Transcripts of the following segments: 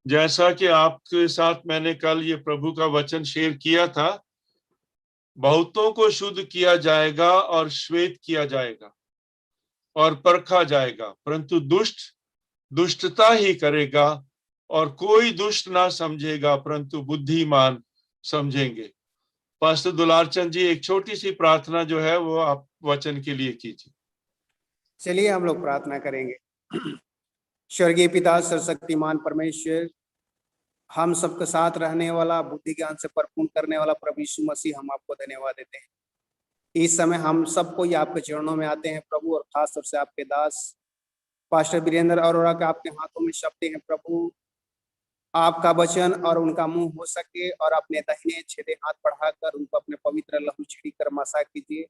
जैसा कि आपके साथ मैंने कल ये प्रभु का वचन शेयर किया था, बहुतों को शुद्ध किया जाएगा और श्वेत किया जाएगा और परखा जाएगा, परंतु दुष्ट दुष्टता ही करेगा और कोई दुष्ट ना समझेगा परंतु बुद्धिमान समझेंगे। पास्टर दुलार चंद जी, एक छोटी सी प्रार्थना जो है वो आप वचन के लिए कीजिए। चलिए हम लोग प्रार्थना करेंगे। स्वर्गीय पिता, सर्वशक्तिमान परमेश्वर, हम सबके साथ रहने वाला, बुद्धि ज्ञान से परिपूर्ण करने वाला प्रभु यीशु मसीह, हम आपको धन्यवाद देते हैं। इस समय हम सबको ही आपके चरणों में आते हैं प्रभु, और खास तौर से आपके दास पास्टर वीरेंद्र अरोड़ा के आपके हाथों में शब्द हैं प्रभु। आपका वचन और उनका मुंह हो सके, और अपने दाहिने छेदे हाथ बढ़ाकर उनको अपने पवित्र लहू छिड़ी कर मसा कीजिए,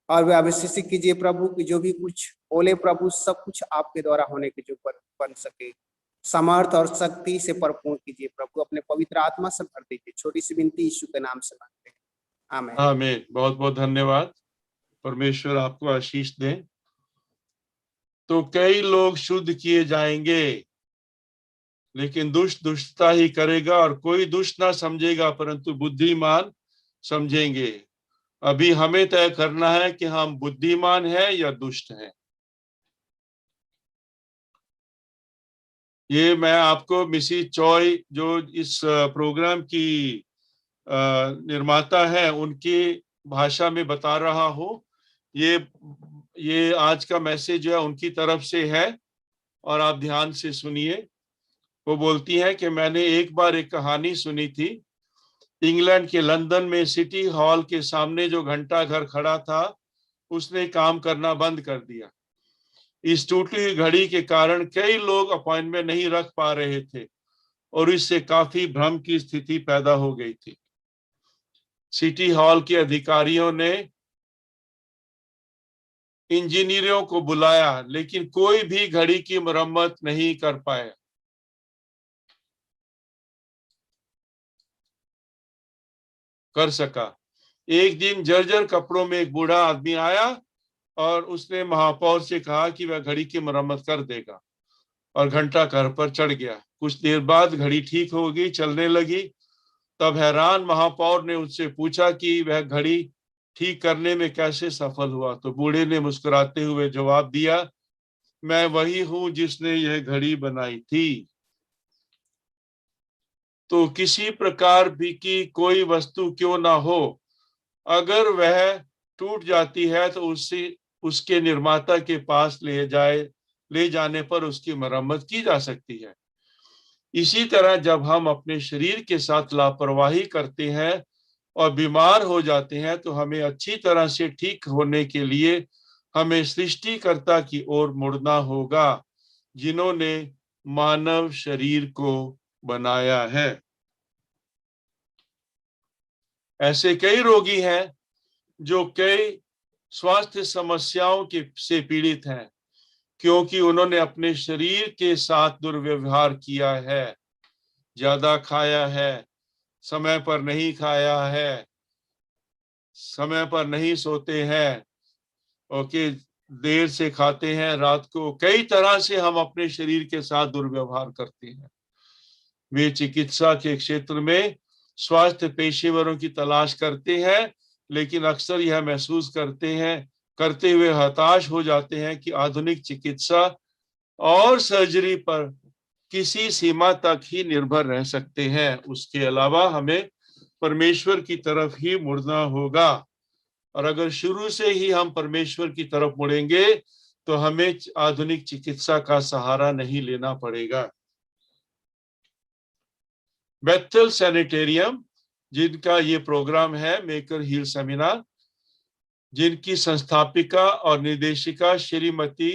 और वे अभिषेक कीजिए प्रभु कि जो भी कुछ बोले प्रभु, सब कुछ आपके द्वारा होने के जो बन सके। समर्थ और शक्ति से परिपूर्ण कीजिए प्रभु, अपने पवित्र आत्मा से भर दीजिए। छोटी सी विनती यीशु के नाम से मांगते हैं, आमीन। आमीन। बहुत बहुत धन्यवाद, परमेश्वर आपको आशीष दे। तो कई लोग शुद्ध किए जाएंगे, लेकिन दुष्ट दुष्टता ही करेगा और कोई दुष्ट ना समझेगा परंतु बुद्धिमान समझेंगे। अभी हमें तय करना है कि हम बुद्धिमान हैं या दुष्ट हैं। ये मैं आपको मिसी चॉय जो इस प्रोग्राम की निर्माता है उनकी भाषा में बता रहा हूं। ये आज का मैसेज जो है उनकी तरफ से है, और आप ध्यान से सुनिए। वो बोलती हैं कि मैंने एक बार एक कहानी सुनी थी। इंग्लैंड के लंदन में सिटी हॉल के सामने जो घंटा घर खड़ा था, उसने काम करना बंद कर दिया। इस टूटी हुई घड़ी के कारण कई लोग अपॉइंटमेंट नहीं रख पा रहे थे और इससे काफी भ्रम की स्थिति पैदा हो गई थी। सिटी हॉल के अधिकारियों ने इंजीनियरों को बुलाया, लेकिन कोई भी घड़ी की मरम्मत नहीं कर पाया। कर सका। एक दिन जर्जर कपड़ों में एक बूढ़ा आदमी आया और उसने महापौर से कहा कि वह घड़ी की मरम्मत कर देगा, और घंटा घर पर चढ़ गया। कुछ देर बाद घड़ी ठीक हो गई, चलने लगी। तब हैरान महापौर ने उससे पूछा कि वह घड़ी ठीक करने में कैसे सफल हुआ। तो बूढ़े ने मुस्कुराते हुए जवाब दिया, मैं वही हूं जिसने यह घड़ी बनाई थी। तो किसी प्रकार भी की कोई वस्तु क्यों ना हो, अगर वह टूट जाती है तो उसके निर्माता के पास ले जाने पर उसकी मरम्मत की जा सकती है। इसी तरह जब हम अपने शरीर के साथ लापरवाही करते हैं और बीमार हो जाते हैं, तो हमें अच्छी तरह से ठीक होने के लिए हमें सृष्टिकर्ता की ओर मुड़ना होगा, जिन्होंने मानव शरीर को बनाया है। ऐसे कई रोगी हैं जो कई स्वास्थ्य समस्याओं से पीड़ित हैं, क्योंकि उन्होंने अपने शरीर के साथ दुर्व्यवहार किया है। ज्यादा खाया है, समय पर नहीं खाया है, समय पर नहीं सोते हैं, ओके, देर से खाते हैं रात को। कई तरह से हम अपने शरीर के साथ दुर्व्यवहार करते हैं। वे चिकित्सा के क्षेत्र में स्वास्थ्य पेशेवरों की तलाश करते हैं, लेकिन अक्सर यह महसूस करते हुए हताश हो जाते हैं कि आधुनिक चिकित्सा और सर्जरी पर किसी सीमा तक ही निर्भर रह सकते हैं। उसके अलावा हमें परमेश्वर की तरफ ही मुड़ना होगा, और अगर शुरू से ही हम परमेश्वर की तरफ मुड़ेंगे तो हमें आधुनिक चिकित्सा का सहारा नहीं लेना पड़ेगा। बेथेल सैनिटेरियम, जिनका ये प्रोग्राम है मेकर हील सेमिनार, जिनकी संस्थापिका और निर्देशिका श्रीमती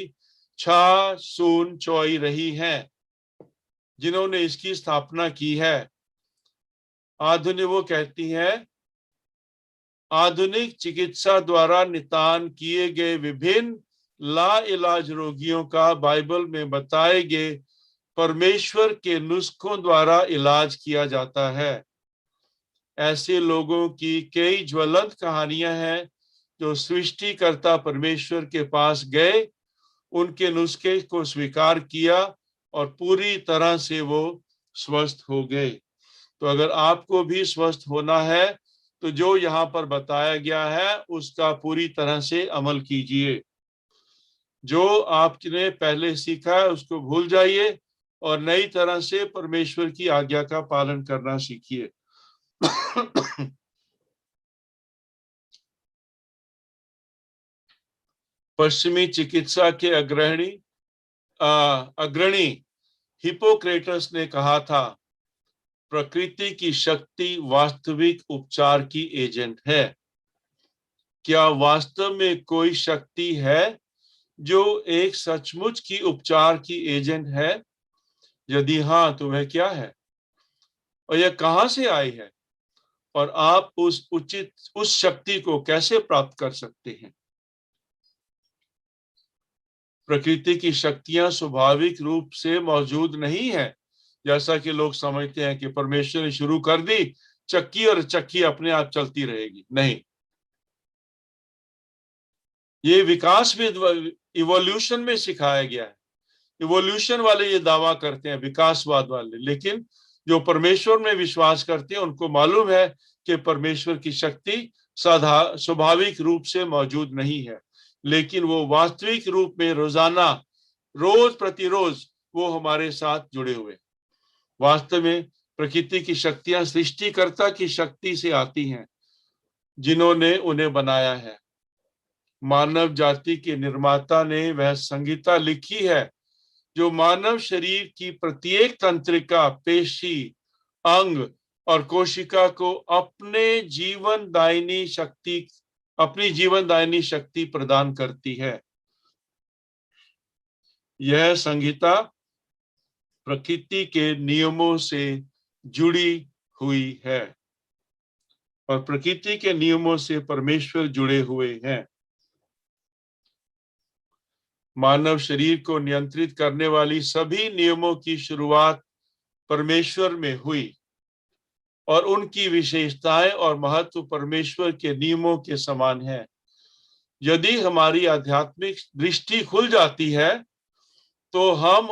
छा सून चोई रही हैं, जिन्होंने इसकी स्थापना की है। वो कहती हैं, आधुनिक चिकित्सा द्वारा निदान किए गए विभिन्न लाइलाज रोगियों का बाइबल में बताए गए परमेश्वर के नुस्खों द्वारा इलाज किया जाता है। ऐसे लोगों की कई ज्वलंत कहानियां हैं जो सृष्टिकर्ता परमेश्वर के पास गए, उनके नुस्खे को स्वीकार किया और पूरी तरह से वो स्वस्थ हो गए। तो अगर आपको भी स्वस्थ होना है तो जो यहाँ पर बताया गया है उसका पूरी तरह से अमल कीजिए। जो आपने पहले सीखा है उसको भूल जाइए और नई तरह से परमेश्वर की आज्ञा का पालन करना सीखिए। पश्चिमी चिकित्सा के अग्रणी हिपोक्रेटस ने कहा था, प्रकृति की शक्ति वास्तविक उपचार की एजेंट है। क्या वास्तव में कोई शक्ति है जो एक सचमुच की उपचार की एजेंट है? यदि हाँ, तो वह क्या है और यह कहां से आई है, और आप उस शक्ति को कैसे प्राप्त कर सकते हैं? प्रकृति की शक्तियां स्वाभाविक रूप से मौजूद नहीं है, जैसा कि लोग समझते हैं कि परमेश्वर ने शुरू कर दी चक्की और चक्की अपने आप चलती रहेगी। नहीं, ये विकास में, इवोल्यूशन में सिखाया गया है। इवोल्यूशन वाले ये दावा करते हैं, विकासवाद वाले, लेकिन जो परमेश्वर में विश्वास करते हैं उनको मालूम है कि परमेश्वर की शक्ति स्वाभाविक रूप से मौजूद नहीं है, लेकिन वो वास्तविक रूप में रोजाना, रोज प्रतिरोज वो हमारे साथ जुड़े हुए। वास्तव में प्रकृति की शक्तियां सृष्टिकर्ता की शक्ति से आती हैं, जिन्होंने उन्हें बनाया है। मानव जाति के निर्माता ने वह संहिता लिखी है जो मानव शरीर की प्रत्येक तंत्रिका, पेशी, अंग और कोशिका को अपनी जीवनदायिनी शक्ति प्रदान करती है। यह संहिता प्रकृति के नियमों से जुड़ी हुई है और प्रकृति के नियमों से परमेश्वर जुड़े हुए हैं। मानव शरीर को नियंत्रित करने वाली सभी नियमों की शुरुआत परमेश्वर में हुई और उनकी विशेषताएं और महत्व परमेश्वर के नियमों के समान है। यदि हमारी आध्यात्मिक दृष्टि खुल जाती है तो हम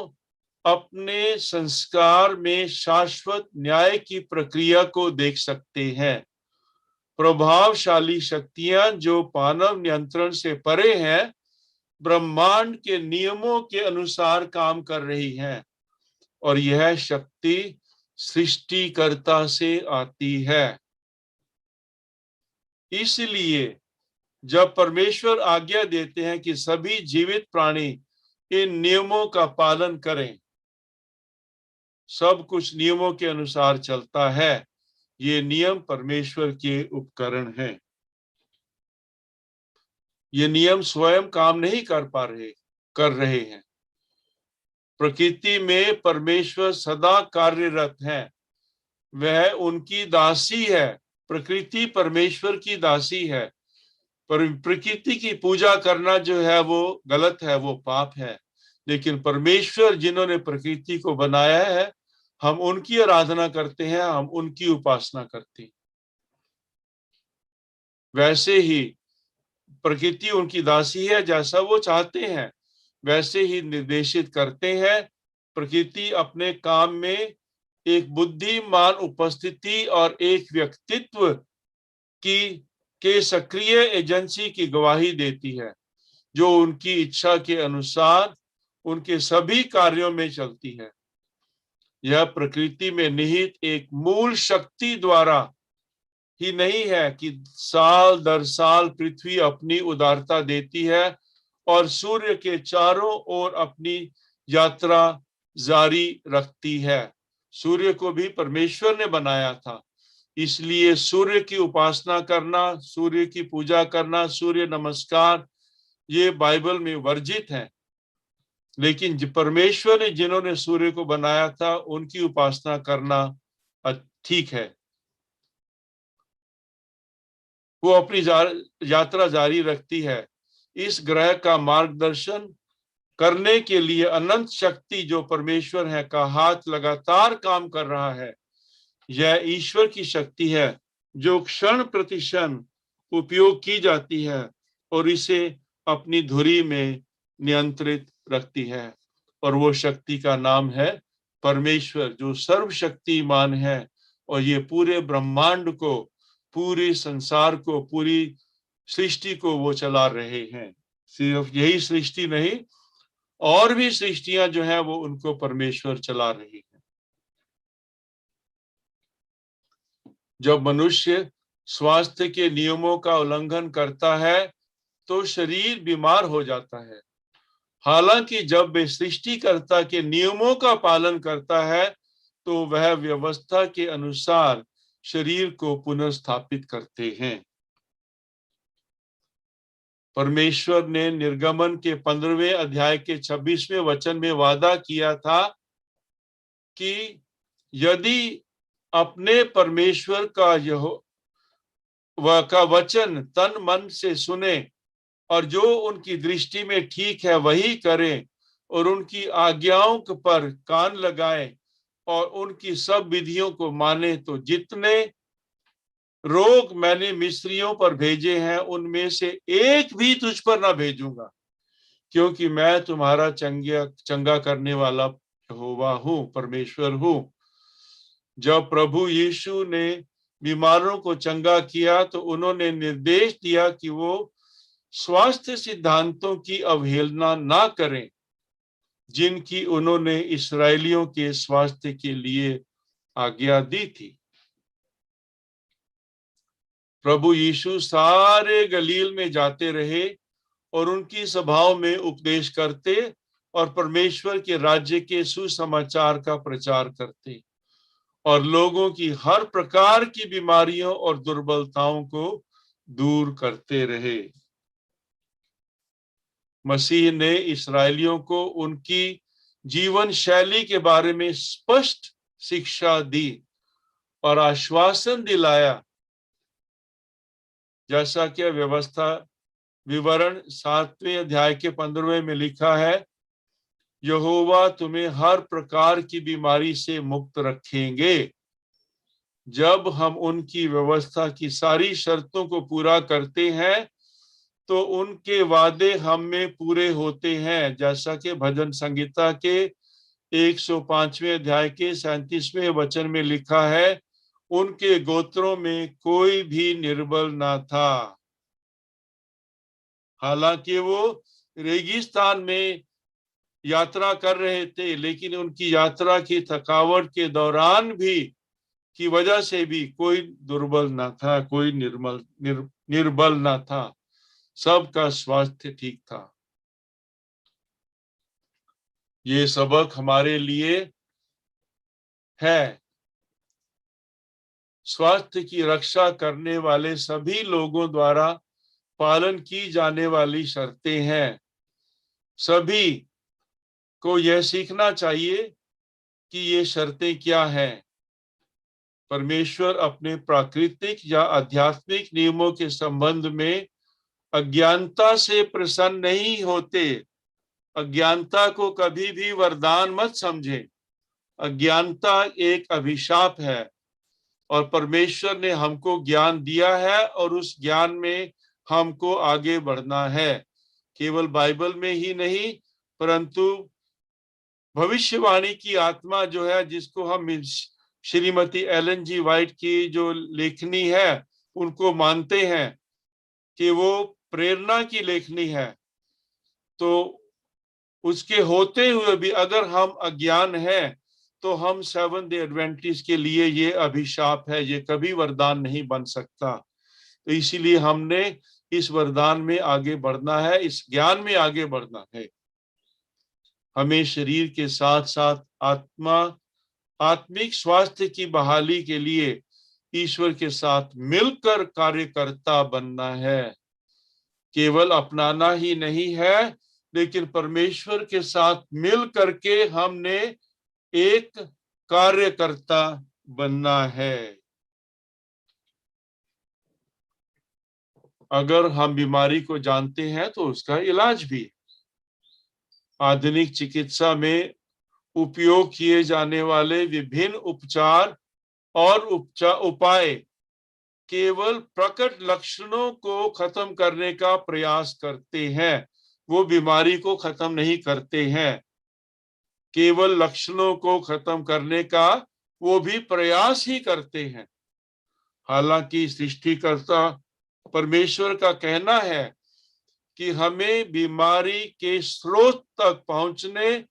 अपने संस्कार में शाश्वत न्याय की प्रक्रिया को देख सकते हैं। प्रभावशाली शक्तियां जो मानव नियंत्रण से परे हैं, ब्रह्मांड के नियमों के अनुसार काम कर रही हैं और यह शक्ति सृष्टिकर्ता से आती है। इसलिए जब परमेश्वर आज्ञा देते हैं कि सभी जीवित प्राणी इन नियमों का पालन करें, सब कुछ नियमों के अनुसार चलता है। ये नियम परमेश्वर के उपकरण हैं। ये नियम स्वयं काम नहीं कर रहे हैं। प्रकृति में परमेश्वर सदा कार्यरत है, वह उनकी दासी है। प्रकृति परमेश्वर की दासी है। पर प्रकृति की पूजा करना जो है वो गलत है, वो पाप है। लेकिन परमेश्वर जिन्होंने प्रकृति को बनाया है, हम उनकी आराधना करते हैं, हम उनकी उपासना करते हैं। वैसे ही प्रकृति उनकी दासी है, जैसा वो चाहते हैं वैसे ही निर्देशित करते हैं। प्रकृति अपने काम में एक बुद्धिमान उपस्थिति और एक व्यक्तित्व के सक्रिय एजेंसी की गवाही देती है, जो उनकी इच्छा के अनुसार उनके सभी कार्यों में चलती है। यह प्रकृति में निहित एक मूल शक्ति द्वारा ही नहीं है कि साल दर साल पृथ्वी अपनी उदारता देती है और सूर्य के चारों ओर अपनी यात्रा जारी रखती है। सूर्य को भी परमेश्वर ने बनाया था, इसलिए सूर्य की उपासना करना, सूर्य की पूजा करना, सूर्य नमस्कार, ये बाइबल में वर्जित है। लेकिन परमेश्वर ने जिन्होंने सूर्य को बनाया था उनकी उपासना करना ठीक है। वो अपनी यात्रा जारी रखती है। इस ग्रह का मार्गदर्शन करने के लिए अनंत शक्ति जो परमेश्वर है का हाथ लगातार काम कर रहा है। यह ईश्वर की शक्ति है जो क्षण प्रतिक्षण उपयोग की जाती है और इसे अपनी धुरी में नियंत्रित रखती है, और वो शक्ति का नाम है परमेश्वर जो सर्वशक्तिमान है और ये पूरे ब्रह्मांड को, पूरे संसार को, पूरी सृष्टि को वो चला रहे हैं। सिर्फ यही सृष्टि नहीं, और भी सृष्टियां जो है वो उनको परमेश्वर चला रही है। जब मनुष्य स्वास्थ्य के नियमों का उल्लंघन करता है तो शरीर बीमार हो जाता है। हालांकि जब वे सृष्टिकर्ता के नियमों का पालन करता है तो वह व्यवस्था के अनुसार शरीर को पुनर्स्थापित करते हैं। परमेश्वर ने निर्गमन के 15वें अध्याय के 26वें वचन में वादा किया था कि यदि अपने परमेश्वर का वचन तन मन से सुने और जो उनकी दृष्टि में ठीक है वही करें और उनकी आज्ञाओं पर कान लगाएं और उनकी सब विधियों को माने तो जितने रोग मैंने मिस्रियों पर भेजे हैं उनमें से एक भी तुझ पर ना भेजूंगा, क्योंकि मैं तुम्हारा चंगा करने वाला यहोवा हूं, परमेश्वर हूं। जब प्रभु यीशु ने बीमारों को चंगा किया तो उन्होंने निर्देश दिया कि वो स्वास्थ्य सिद्धांतों की अवहेलना ना करें जिनकी उन्होंने इस्राएलियों के स्वास्थ्य के लिए आज्ञा दी थी। प्रभु यीशु सारे गलील में जाते रहे और उनकी सभाओं में उपदेश करते और परमेश्वर के राज्य के सुसमाचार का प्रचार करते और लोगों की हर प्रकार की बीमारियों और दुर्बलताओं को दूर करते रहे। मसीह ने इस्राएलियों को उनकी जीवन शैली के बारे में स्पष्ट शिक्षा दी और आश्वासन दिलाया, जैसा कि व्यवस्था विवरण 7वें अध्याय के 15वें में लिखा है, यहोवा तुम्हें हर प्रकार की बीमारी से मुक्त रखेंगे। जब हम उनकी व्यवस्था की सारी शर्तों को पूरा करते हैं तो उनके वादे हम में पूरे होते हैं, जैसा कि भजन संगीता के 105वें अध्याय के 37वें वचन में लिखा है, उनके गोत्रों में कोई भी निर्बल ना था। हालांकि वो रेगिस्तान में यात्रा कर रहे थे, लेकिन उनकी यात्रा की थकावट के दौरान भी की वजह से भी कोई दुर्बल ना था, कोई निर्बल ना था, सबका स्वास्थ्य ठीक था। ये सबक हमारे लिए है। स्वास्थ्य की रक्षा करने वाले सभी लोगों द्वारा पालन की जाने वाली शर्तें हैं। सभी को यह सीखना चाहिए कि ये शर्तें क्या हैं। परमेश्वर अपने प्राकृतिक या आध्यात्मिक नियमों के संबंध में अज्ञानता से प्रसन्न नहीं होते। अज्ञानता को कभी भी वरदान मत समझें। अज्ञानता एक अभिशाप है और परमेश्वर ने हमको ज्ञान दिया है और उस ज्ञान में हमको आगे बढ़ना है। केवल बाइबल में ही नहीं, परंतु भविष्यवाणी की आत्मा जो है, जिसको हम श्रीमती एलन जी वाइट की जो लेखनी है उनको मानते हैं कि वो प्रेरणा की लेखनी है, तो उसके होते हुए भी अगर हम अज्ञान हैं तो हम सेवंथ डे एडवेंटिस्ट के लिए ये अभिशाप है, ये कभी वरदान नहीं बन सकता। तो इसीलिए हमने इस वरदान में आगे बढ़ना है, इस ज्ञान में आगे बढ़ना है। हमें शरीर के साथ साथ आत्मिक स्वास्थ्य की बहाली के लिए ईश्वर के साथ मिलकर कार्यकर्ता बनना है। केवल अपनाना ही नहीं है, लेकिन परमेश्वर के साथ मिल करके हमने एक कार्यकर्ता बनना है। अगर हम बीमारी को जानते हैं तो उसका इलाज भी। आधुनिक चिकित्सा में उपयोग किए जाने वाले विभिन्न उपचार और उपाय केवल प्रकट लक्षणों को खत्म करने का प्रयास करते हैं, वो बीमारी को खत्म नहीं करते हैं। केवल लक्षणों को खत्म करने का वो भी प्रयास ही करते हैं। हालांकि सृष्टिकर्ता परमेश्वर का कहना है कि हमें बीमारी के स्रोत तक पहुंचने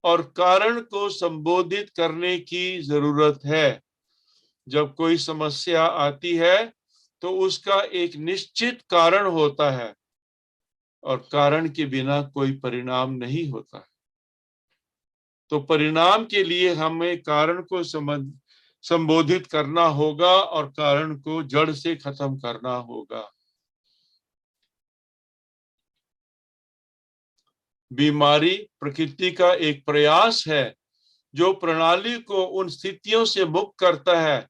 और कारण को संबोधित करने की जरूरत है। जब कोई समस्या आती है तो उसका एक निश्चित कारण होता है और कारण के बिना कोई परिणाम नहीं होता है। तो परिणाम के लिए हमें कारण को संबोधित करना होगा और कारण को जड़ से खत्म करना होगा। बीमारी प्रकृति का एक प्रयास है जो प्रणाली को उन स्थितियों से मुक्त करता है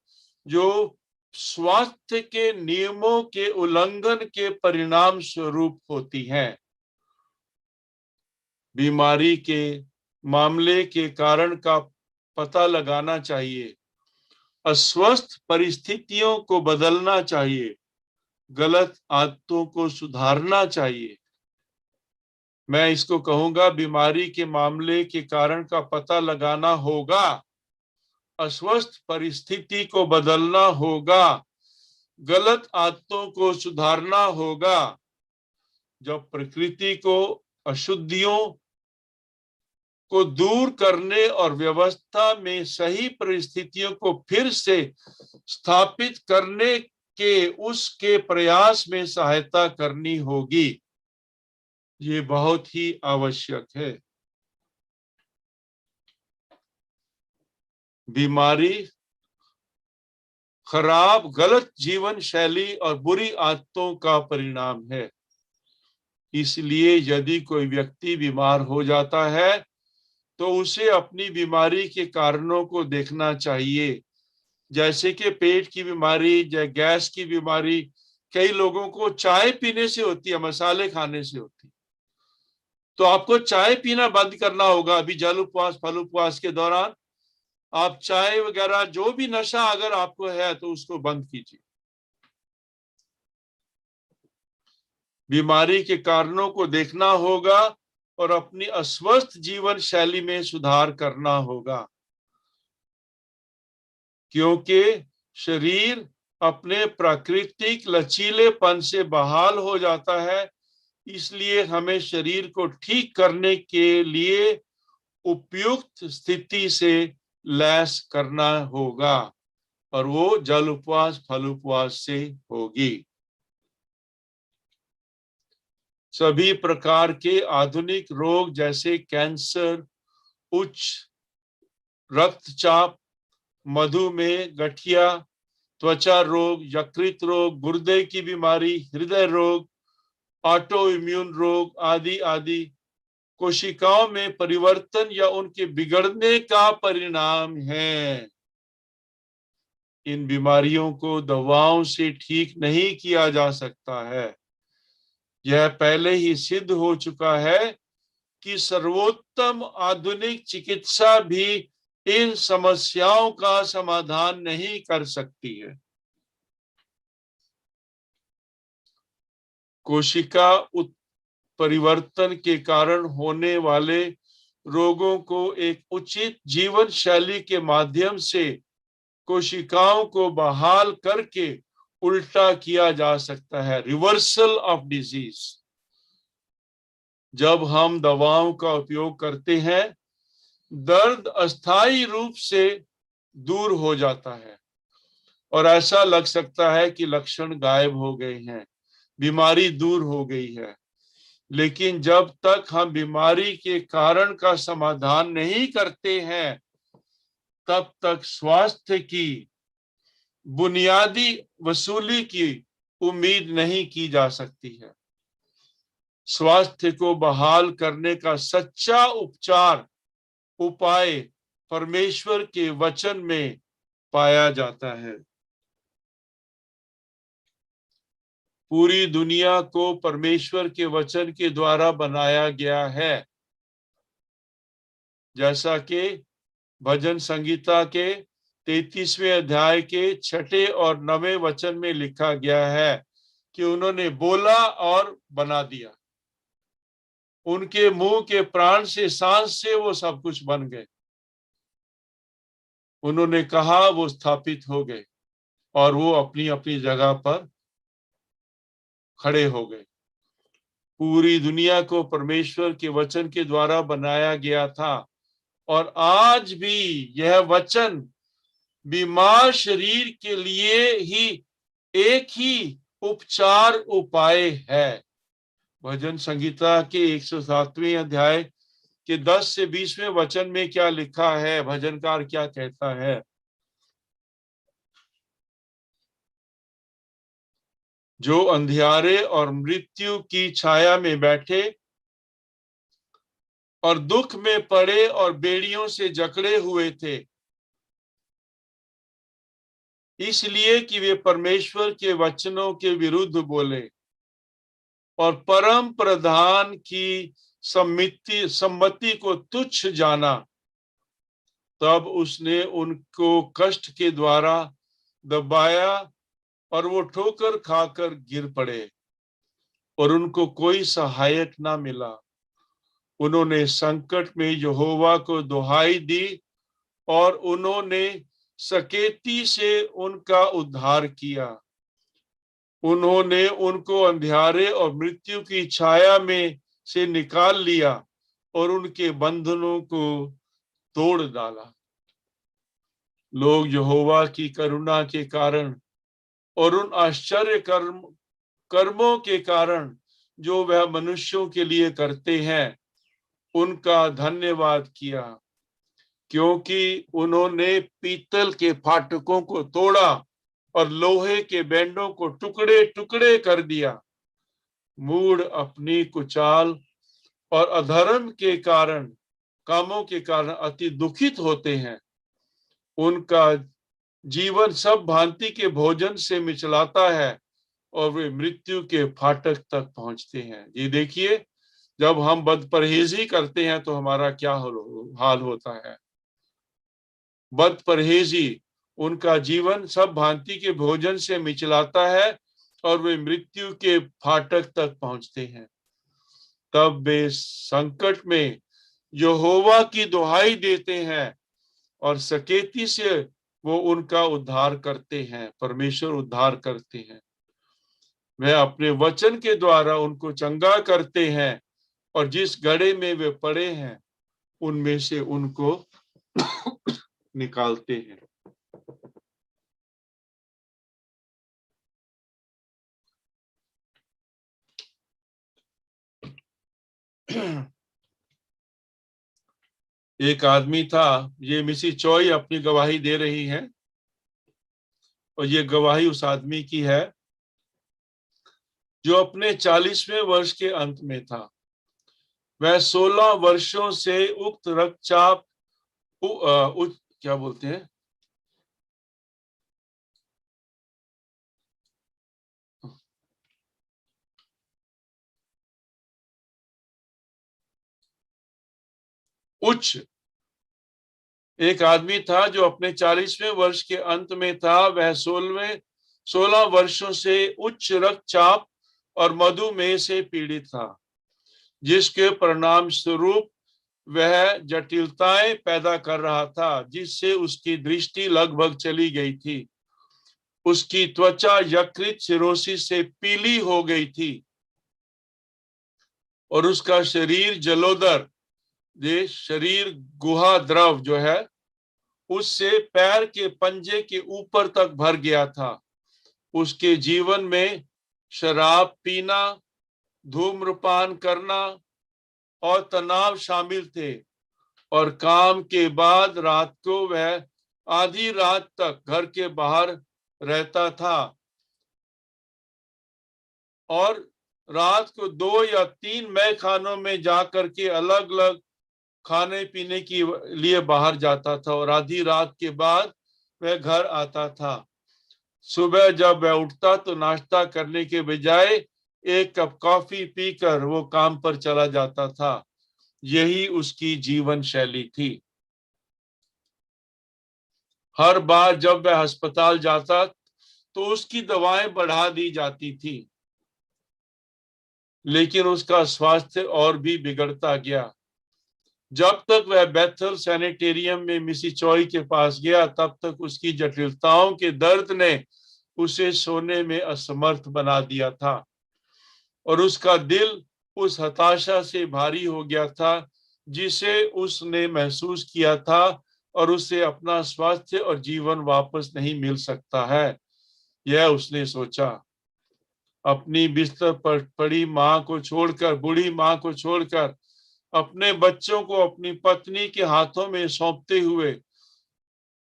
जो स्वास्थ्य के नियमों के उल्लंघन के परिणाम स्वरूप होती हैं। बीमारी के मामले के कारण का पता लगाना चाहिए, अस्वस्थ परिस्थितियों को बदलना चाहिए, गलत आदतों को सुधारना चाहिए। मैं इसको कहूंगा, बीमारी के मामले के कारण का पता लगाना होगा, अस्वस्थ परिस्थिति को बदलना होगा, गलत आदतों को सुधारना होगा। जब प्रकृति को अशुद्धियों को दूर करने और व्यवस्था में सही परिस्थितियों को फिर से स्थापित करने के उसके प्रयास में सहायता करनी होगी। ये बहुत ही आवश्यक है। बीमारी खराब गलत जीवन शैली और बुरी आदतों का परिणाम है। इसलिए यदि कोई व्यक्ति बीमार हो जाता है तो उसे अपनी बीमारी के कारणों को देखना चाहिए, जैसे कि पेट की बीमारी या गैस की बीमारी कई लोगों को चाय पीने से होती है, मसाले खाने से होती है। तो आपको चाय पीना बंद करना होगा। अभी जल उपवास फल उपवास के दौरान आप चाय वगैरह जो भी नशा अगर आपको है तो उसको बंद कीजिए। बीमारी के कारणों को देखना होगा और अपनी अस्वस्थ जीवन शैली में सुधार करना होगा, क्योंकि शरीर अपने प्राकृतिक लचीलेपन से बहाल हो जाता है। इसलिए हमें शरीर को ठीक करने के लिए उपयुक्त स्थिति से लैस करना होगा और वो जल उपवास फल उपवास से होगी। सभी प्रकार के आधुनिक रोग जैसे कैंसर, उच्च रक्तचाप, मधुमेह, गठिया, त्वचा रोग, यकृत रोग, गुर्दे की बीमारी, हृदय रोग, ऑटो इम्यून रोग आदि आदि कोशिकाओं में परिवर्तन या उनके बिगड़ने का परिणाम है। इन बीमारियों को दवाओं से ठीक नहीं किया जा सकता है। यह पहले ही सिद्ध हो चुका है कि सर्वोत्तम आधुनिक चिकित्सा भी इन समस्याओं का समाधान नहीं कर सकती है। कोशिका परिवर्तन के कारण होने वाले रोगों को एक उचित जीवन शैली के माध्यम से कोशिकाओं को बहाल करके उल्टा किया जा सकता है, रिवर्सल ऑफ डिजीज। जब हम दवाओं का उपयोग करते हैं, दर्द अस्थायी रूप से दूर हो जाता है और ऐसा लग सकता है कि लक्षण गायब हो गए हैं, बीमारी दूर हो गई है। लेकिन जब तक हम बीमारी के कारण का समाधान नहीं करते हैं, तब तक स्वास्थ्य की बुनियादी वसूली की उम्मीद नहीं की जा सकती है। स्वास्थ्य को बहाल करने का सच्चा उपाय परमेश्वर के वचन में पाया जाता है। पूरी दुनिया को परमेश्वर के वचन के द्वारा बनाया गया है, जैसा कि भजन संगीता के 33वें अध्याय के 6 और 9वें वचन में लिखा गया है कि उन्होंने बोला और बना दिया। उनके मुंह के प्राण से, सांस से वो सब कुछ बन गए। उन्होंने कहा, वो स्थापित हो गए और वो अपनी अपनी जगह पर खड़े हो गए। पूरी दुनिया को परमेश्वर के वचन के द्वारा बनाया गया था और आज भी यह वचन बीमार शरीर के लिए ही एक ही उपचार उपाय है। भजन संहिता के 107वें अध्याय के 10 से 20वें वचन में क्या लिखा है, भजनकार क्या कहता है? जो अंधियारे और मृत्यु की छाया में बैठे और दुख में पड़े और बेड़ियों से जकड़े हुए थे, इसलिए कि वे परमेश्वर के वचनों के विरुद्ध बोले और परम प्रधान की सम्मति को तुच्छ जाना, तब उसने उनको कष्ट के द्वारा दबाया और वो ठोकर खाकर गिर पड़े और उनको कोई सहायक ना मिला। उन्होंने संकट में यहोवा को दुहाई दी और उन्होंने सकेती से उनका उद्धार किया। उन्होंने उनको अंधियारे और मृत्यु की छाया में से निकाल लिया और उनके बंधनों को तोड़ डाला। लोग यहोवा की करुणा के कारण और उन आश्चर्य कर्मों के कारण जो वह मनुष्यों के लिए करते हैं, उनका धन्यवाद किया, क्योंकि उन्होंने पीतल के फाटकों को तोड़ा और लोहे के बैंडों को टुकड़े टुकड़े कर दिया। मूढ़ अपनी कुचाल और अधर्म के कारण, कामों के कारण अति दुखित होते हैं। उनका जीवन सब भांति के भोजन से मिचलाता है और वे मृत्यु के फाटक तक पहुंचते हैं। ये देखिए, जब हम बदपरहेजी करते हैं तो हमारा क्या हाल होता है। बदपरहेजी, उनका जीवन सब भांति के भोजन से मिचलाता है और वे मृत्यु के फाटक तक पहुंचते हैं। तब वे संकट में यहोवा की दुहाई देते हैं और सकेती से वो उनका उद्धार करते हैं। परमेश्वर उद्धार करते हैं। वह अपने वचन के द्वारा उनको चंगा करते हैं और जिस गड्ढे में वे पड़े हैं उनमें से उनको निकालते हैं। एक आदमी था, ये मिसी चॉय अपनी गवाही दे रही है और ये गवाही उस आदमी की है जो अपने 40वें वर्ष के अंत में था। वह 16 वर्षों से उक्त रक्तचाप क्या बोलते हैं, उच्च, एक आदमी था जो अपने 40वें वर्ष के अंत में था। वह 16 वर्षों से उच्च रक्तचाप और मधुमेह से पीड़ित था, जिसके परिणाम स्वरूप वह जटिलताएं पैदा कर रहा था, जिससे उसकी दृष्टि लगभग चली गई थी। उसकी त्वचा यकृत सिरोसिस से पीली हो गई थी और उसका शरीर जलोदर, शरीर गुहा द्रव जो है उससे पैर के पंजे के ऊपर तक भर गया था। उसके जीवन में शराब पीना, धूम्रपान करना और तनाव शामिल थे और काम के बाद रात को वह आधी रात तक घर के बाहर रहता था और रात को 2 या 3 मय खानों में जाकर के अलग अलग खाने पीने के लिए बाहर जाता था और आधी रात के बाद वह घर आता था। सुबह जब वह उठता तो नाश्ता करने के बजाय 1 कप कॉफी पीकर वो काम पर चला जाता था। यही उसकी जीवन शैली थी। हर बार जब वह अस्पताल जाता तो उसकी दवाएं बढ़ा दी जाती थी। लेकिन उसका स्वास्थ्य और भी बिगड़ता गया। जब तक वह बेथल सैनिटेरियम में मिसी चॉय के पास गया, तब तक उसकी जटिलताओं के दर्द ने उसे सोने में असमर्थ बना दिया था और उसका दिल उस हताशा से भारी हो गया था जिसे उसने महसूस किया था, और उसे अपना स्वास्थ्य और जीवन वापस नहीं मिल सकता है, यह उसने सोचा। अपनी बिस्तर पर पड़ी मां को छोड़कर, बूढ़ी मां को छोड़कर, अपने बच्चों को अपनी पत्नी के हाथों में सौंपते हुए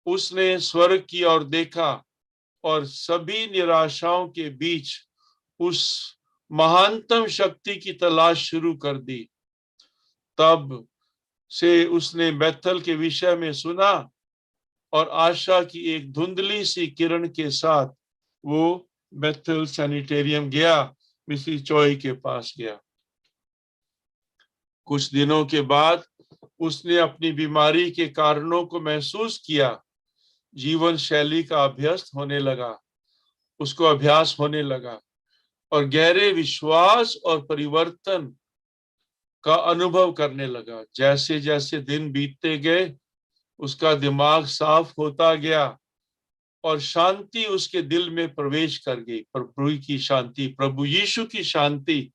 उसने स्वर्ग की ओर देखा और सभी निराशाओं के बीच उस महानतम शक्ति की तलाश शुरू कर दी। तब से उसने बेथल के विषय में सुना और आशा की एक धुंधली सी किरण के साथ वो बेथल सैनिटेरियम गया, मिसिस चॉय के पास गया। कुछ दिनों के बाद उसने अपनी बीमारी के कारणों को महसूस किया। जीवन शैली का अभ्यास होने लगा और गहरे विश्वास और परिवर्तन का अनुभव करने लगा। जैसे जैसे दिन बीतते गए, उसका दिमाग साफ होता गया और शांति उसके दिल में प्रवेश कर गई। प्रभु यीशु की शांति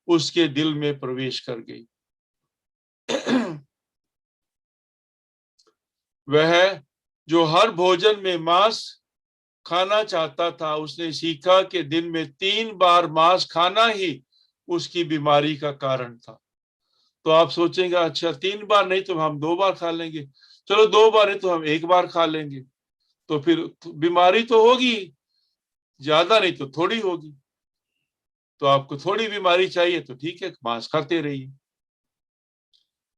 उसके दिल में प्रवेश कर गई। वह जो हर भोजन में मांस खाना चाहता था, उसने सीखा कि दिन में 3 बार मांस खाना ही उसकी बीमारी का कारण था। तो आप सोचेंगे, अच्छा 3 बार नहीं तो हम 2 बार खा लेंगे, चलो 2 बार नहीं तो हम 1 बार खा लेंगे, तो फिर बीमारी तो होगी, ज्यादा नहीं तो थोड़ी होगी। तो आपको थोड़ी बीमारी चाहिए तो ठीक है, मांस खाते रहिए।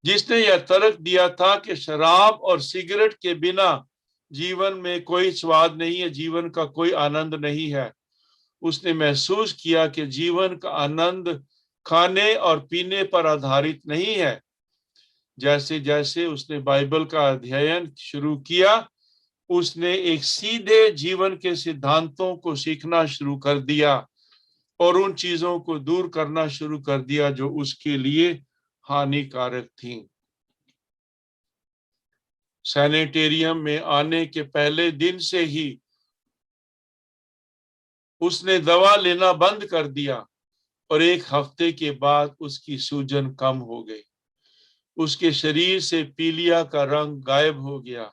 जिसने यह तर्क दिया था कि शराब और सिगरेट के बिना जीवन में कोई स्वाद नहीं है, जीवन का कोई आनंद नहीं है, उसने महसूस किया कि जीवन का आनंद खाने और पीने पर आधारित नहीं है। जैसे जैसे उसने बाइबल का अध्ययन शुरू किया, उसने एक सीधे जीवन के सिद्धांतों को सीखना शुरू कर दिया और उन चीजों को दूर करना शुरू कर दिया जो उसके लिए हानिकारक थीं। सैनिटेरियम में आने के पहले दिन से ही उसने दवा लेना बंद कर दिया और 1 हफ्ते के बाद उसकी सूजन कम हो गई। उसके शरीर से पीलिया का रंग गायब हो गया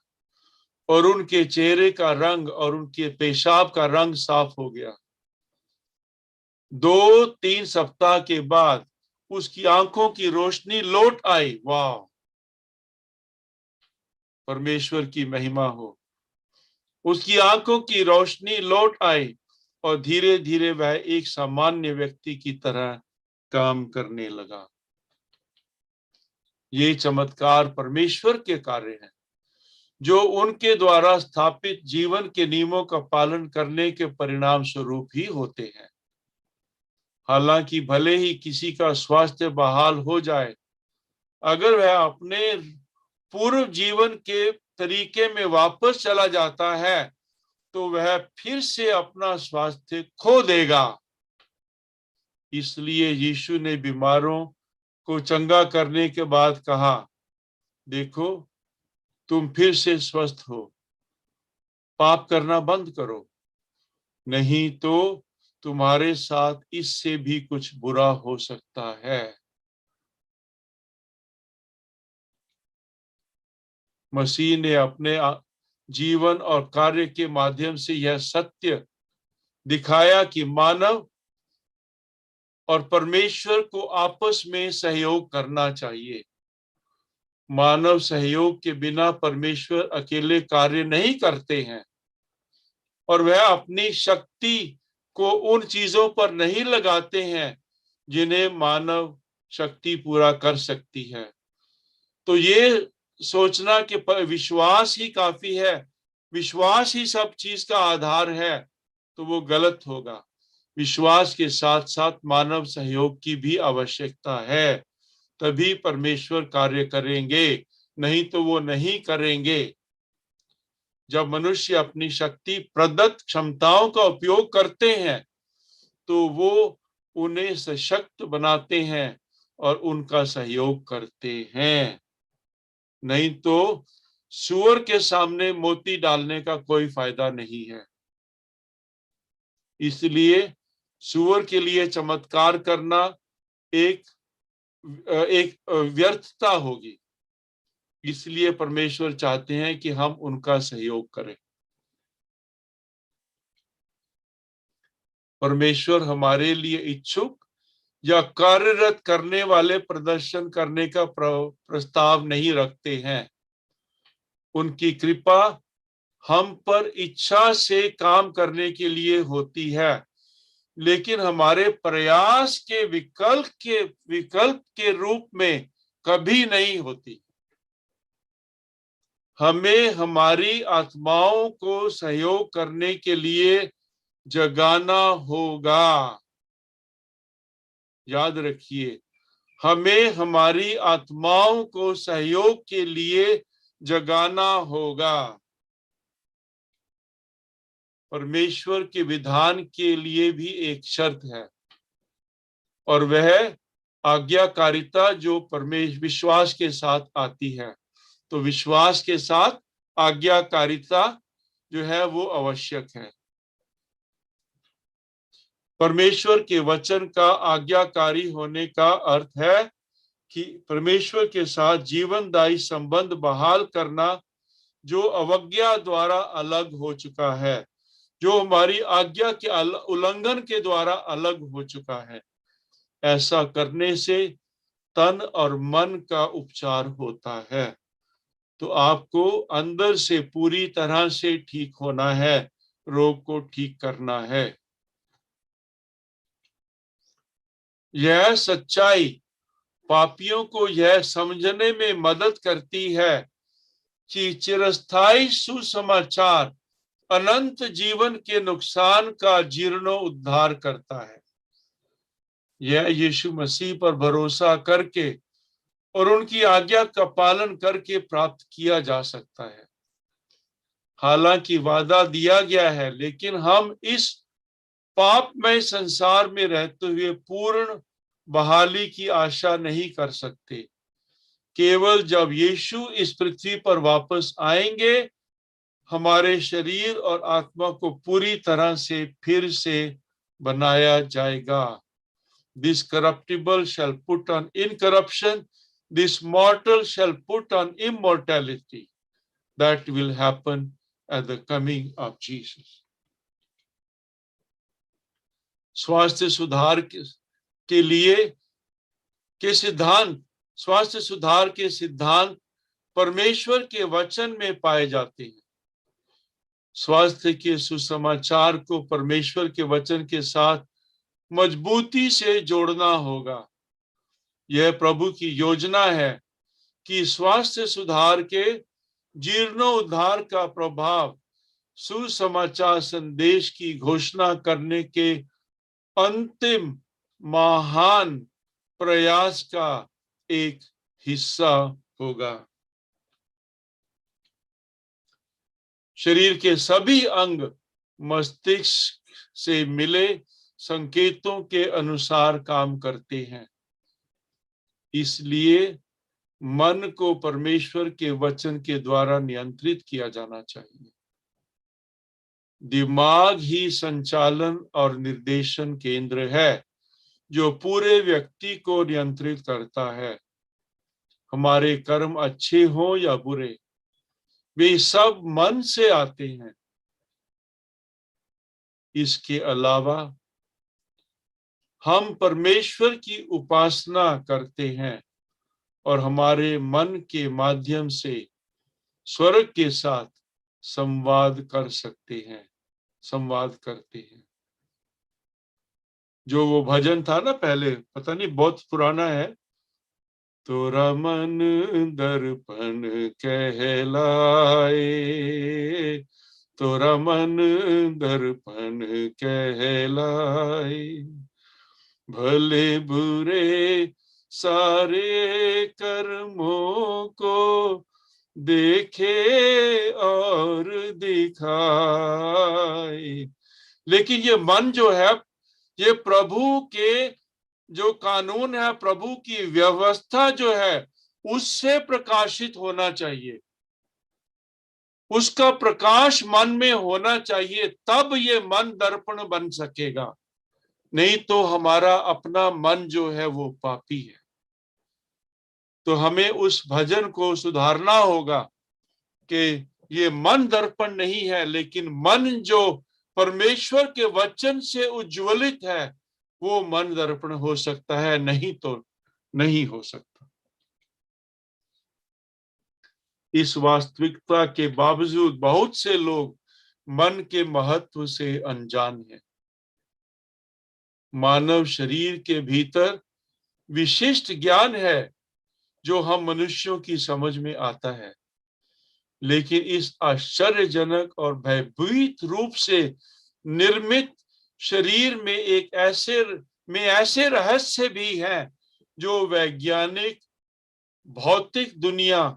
और उनके चेहरे का रंग और उनके पेशाब का रंग साफ हो गया। 2-3 सप्ताह के बाद उसकी आंखों की रोशनी लौट आई। वाह, परमेश्वर की महिमा हो। उसकी आंखों की रोशनी लौट आई और धीरे धीरे वह एक सामान्य व्यक्ति की तरह काम करने लगा। ये चमत्कार परमेश्वर के कार्य हैं जो उनके द्वारा स्थापित जीवन के नियमों का पालन करने के परिणाम स्वरूप ही होते हैं। हालांकि भले ही किसी का स्वास्थ्य बहाल हो जाए, अगर वह अपने पूर्व जीवन के तरीके में वापस चला जाता है तो वह फिर से अपना स्वास्थ्य खो देगा। इसलिए यीशु ने बीमारों को चंगा करने के बाद कहा, देखो तुम फिर से स्वस्थ हो, पाप करना बंद करो, नहीं तो तुम्हारे साथ इससे भी कुछ बुरा हो सकता है। मसीह ने अपने जीवन और कार्य के माध्यम से यह सत्य दिखाया कि मानव और परमेश्वर को आपस में सहयोग करना चाहिए। मानव सहयोग के बिना परमेश्वर अकेले कार्य नहीं करते हैं और वह अपनी शक्ति को उन चीजों पर नहीं लगाते हैं जिन्हें मानव शक्ति पूरा कर सकती है। तो ये सोचना कि विश्वास ही काफी है, विश्वास ही सब चीज का आधार है, तो वो गलत होगा। विश्वास के साथ साथ मानव सहयोग की भी आवश्यकता है, तभी परमेश्वर कार्य करेंगे, नहीं तो वो नहीं करेंगे। जब मनुष्य अपनी शक्ति प्रदत्त क्षमताओं का उपयोग करते हैं तो वो उन्हें सशक्त बनाते हैं और उनका सहयोग करते हैं। नहीं तो सूअर के सामने मोती डालने का कोई फायदा नहीं है। इसलिए सूअर के लिए चमत्कार करना एक व्यर्थता होगी। इसलिए परमेश्वर चाहते हैं कि हम उनका सहयोग करें। परमेश्वर हमारे लिए इच्छुक या कार्यरत करने वाले प्रदर्शन करने का प्रस्ताव नहीं रखते हैं। उनकी कृपा हम पर इच्छा से काम करने के लिए होती है, लेकिन हमारे प्रयास के विकल्प के रूप में कभी नहीं होती। हमें हमारी आत्माओं को सहयोग करने के लिए जगाना होगा। याद रखिए, हमें हमारी आत्माओं को सहयोग के लिए जगाना होगा। परमेश्वर के विधान के लिए भी एक शर्त है, और वह आज्ञाकारिता जो विश्वास के साथ आती है। तो विश्वास के साथ आज्ञाकारिता जो है वो आवश्यक है। परमेश्वर के वचन का आज्ञाकारी होने का अर्थ है कि परमेश्वर के साथ जीवनदायी संबंध बहाल करना, जो अवज्ञा द्वारा अलग हो चुका है, जो हमारी आज्ञा के उल्लंघन के द्वारा अलग हो चुका है। ऐसा करने से तन और मन का उपचार होता है। तो आपको अंदर से पूरी तरह से ठीक होना है, रोग को ठीक करना है। यह सच्चाई पापियों को यह समझने में मदद करती है कि चिरस्थायी सुसमाचार अनंत जीवन के नुकसान का जीर्णोद्धार करता है। यह यीशु मसीह पर भरोसा करके और उनकी आज्ञा का पालन करके प्राप्त किया जा सकता है। हालांकि वादा दिया गया है, लेकिन हम इस पापमय संसार में रहते हुए पूर्ण बहाली की आशा नहीं कर सकते। केवल जब यीशु इस पृथ्वी पर वापस आएंगे, हमारे शरीर और आत्मा को पूरी तरह से फिर से बनाया जाएगा। This corruptible shall put on incorruption, this mortal shall put on immortality. That will happen at the coming of Jesus. स्वास्थ्य सुधार के लिए के सिद्धांत, स्वास्थ्य सुधार के सिद्धांत परमेश्वर के वचन में पाए जाते हैं। स्वास्थ्य के सुसमाचार को परमेश्वर के वचन के साथ मजबूती से जोड़ना होगा। यह प्रभु की योजना है कि स्वास्थ्य सुधार के जीर्णोद्धार का प्रभाव सुसमाचार संदेश की घोषणा करने के अंतिम महान प्रयास का एक हिस्सा होगा। शरीर के सभी अंग मस्तिष्क से मिले संकेतों के अनुसार काम करते हैं। इसलिए मन को परमेश्वर के वचन के द्वारा नियंत्रित किया जाना चाहिए। दिमाग ही संचालन और निर्देशन केंद्र है, जो पूरे व्यक्ति को नियंत्रित करता है। हमारे कर्म अच्छे हो या बुरे, वे सब मन से आते हैं। इसके अलावा हम परमेश्वर की उपासना करते हैं और हमारे मन के माध्यम से स्वर्ग के साथ संवाद करते हैं। जो वो भजन था ना पहले, पता नहीं बहुत पुराना है, तोरा मन दर्पण कहलाए, तोरा मन दर्पण कहलाए, भले बुरे सारे कर्मों को देखे और दिखाए। लेकिन ये मन जो है ये प्रभु के जो कानून है, प्रभु की व्यवस्था जो है, उससे प्रकाशित होना चाहिए, उसका प्रकाश मन में होना चाहिए, तब ये मन दर्पण बन सकेगा। नहीं तो हमारा अपना मन जो है वो पापी है। तो हमें उस भजन को सुधारना होगा कि ये मन दर्पण नहीं है, लेकिन मन जो परमेश्वर के वचन से उज्ज्वलित है, वो मन दर्पण हो सकता है, नहीं तो नहीं हो सकता। इस वास्तविकता के बावजूद बहुत से लोग मन के महत्व से अनजान हैं। मानव शरीर के भीतर विशिष्ट ज्ञान है जो हम मनुष्यों की समझ में आता है, लेकिन इस आश्चर्यजनक और भयभीत रूप से निर्मित शरीर में ऐसे रहस्य भी हैं जो वैज्ञानिक भौतिक दुनिया